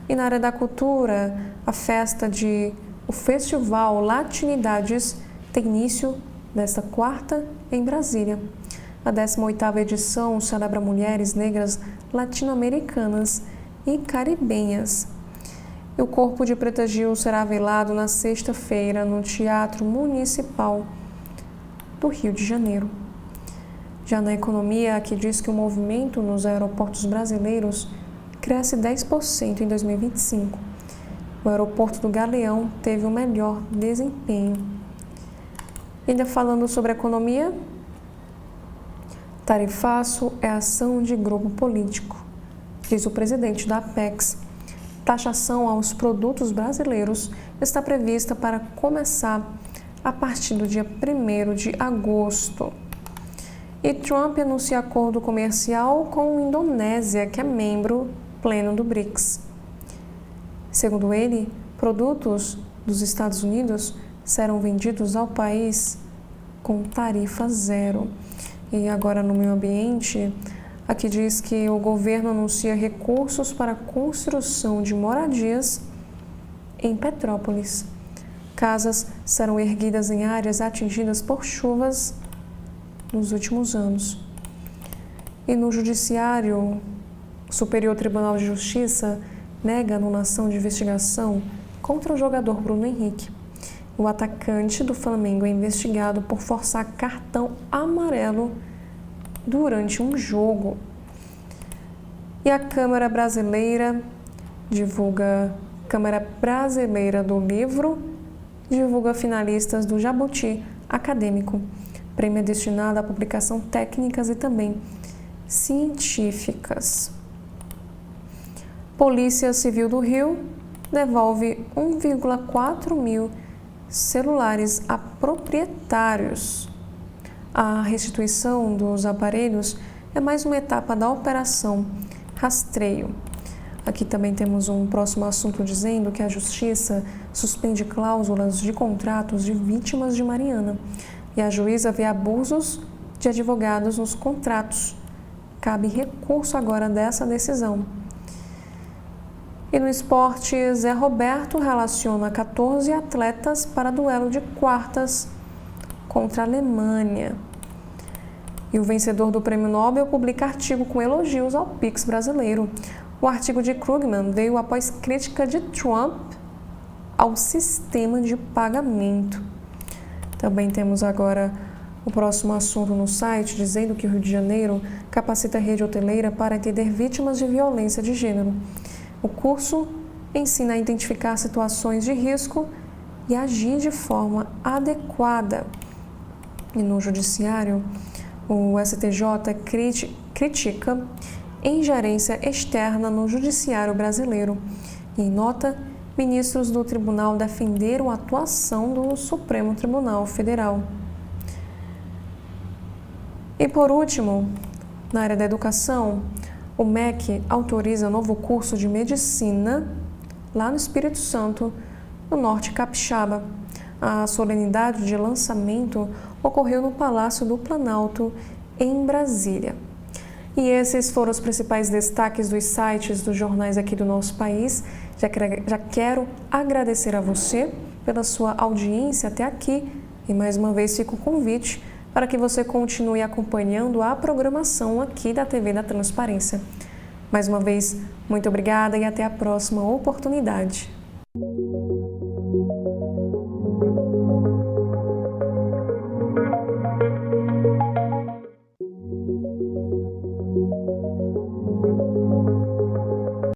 E na área da cultura, o Festival Latinidades tem início nesta quarta em Brasília. A 18ª edição celebra mulheres negras latino-americanas e caribenhas. E o Corpo de Preta Gil será velado na sexta-feira no Teatro Municipal do Rio de Janeiro. Já na economia, aqui diz que o movimento nos aeroportos brasileiros cresce 10% em 2025. O aeroporto do Galeão teve o melhor desempenho. Ainda falando sobre economia, tarifaço é ação de grupo político, diz o presidente da Apex. Taxação aos produtos brasileiros está prevista para começar a partir do dia 1º de agosto. E Trump anuncia acordo comercial com a Indonésia, que é membro pleno do BRICS. Segundo ele, produtos dos Estados Unidos serão vendidos ao país com tarifa zero. E agora no meio ambiente, aqui diz que o governo anuncia recursos para a construção de moradias em Petrópolis. Casas serão erguidas em áreas atingidas por chuvas nos últimos anos. E no Judiciário, o Superior Tribunal de Justiça nega a anulação de investigação contra o jogador Bruno Henrique. O atacante do Flamengo é investigado por forçar cartão amarelo durante um jogo. E a Câmara Brasileira do Livro divulga finalistas do Jabuti Acadêmico. Prêmio é destinado à publicação técnicas e também científicas. Polícia Civil do Rio devolve 1,4 mil celulares a proprietários. A restituição dos aparelhos é mais uma etapa da operação Rastreio. Aqui também temos um próximo assunto dizendo que a Justiça suspende cláusulas de contratos de vítimas de Mariana e a juíza vê abusos de advogados nos contratos. Cabe recurso agora dessa decisão. E no esporte, Zé Roberto relaciona 14 atletas para duelo de quartas contra a Alemanha. E o vencedor do Prêmio Nobel publica artigo com elogios ao Pix brasileiro. O artigo de Krugman veio após crítica de Trump ao sistema de pagamento. Também temos agora o próximo assunto no site, dizendo que o Rio de Janeiro capacita a rede hoteleira para atender vítimas de violência de gênero. O curso ensina a identificar situações de risco e agir de forma adequada. E no Judiciário, o STJ critica ingerência externa no Judiciário brasileiro. E em nota, ministros do tribunal defenderam a atuação do Supremo Tribunal Federal. E por último, na área da educação, o MEC autoriza novo curso de medicina lá no Espírito Santo, no Norte Capixaba. A solenidade de lançamento ocorreu no Palácio do Planalto, em Brasília. E esses foram os principais destaques dos sites dos jornais aqui do nosso país. Já quero agradecer a você pela sua audiência até aqui e mais uma vez fica o convite para que você continue acompanhando a programação aqui da TV da Transparência. Mais uma vez, muito obrigada e até a próxima oportunidade.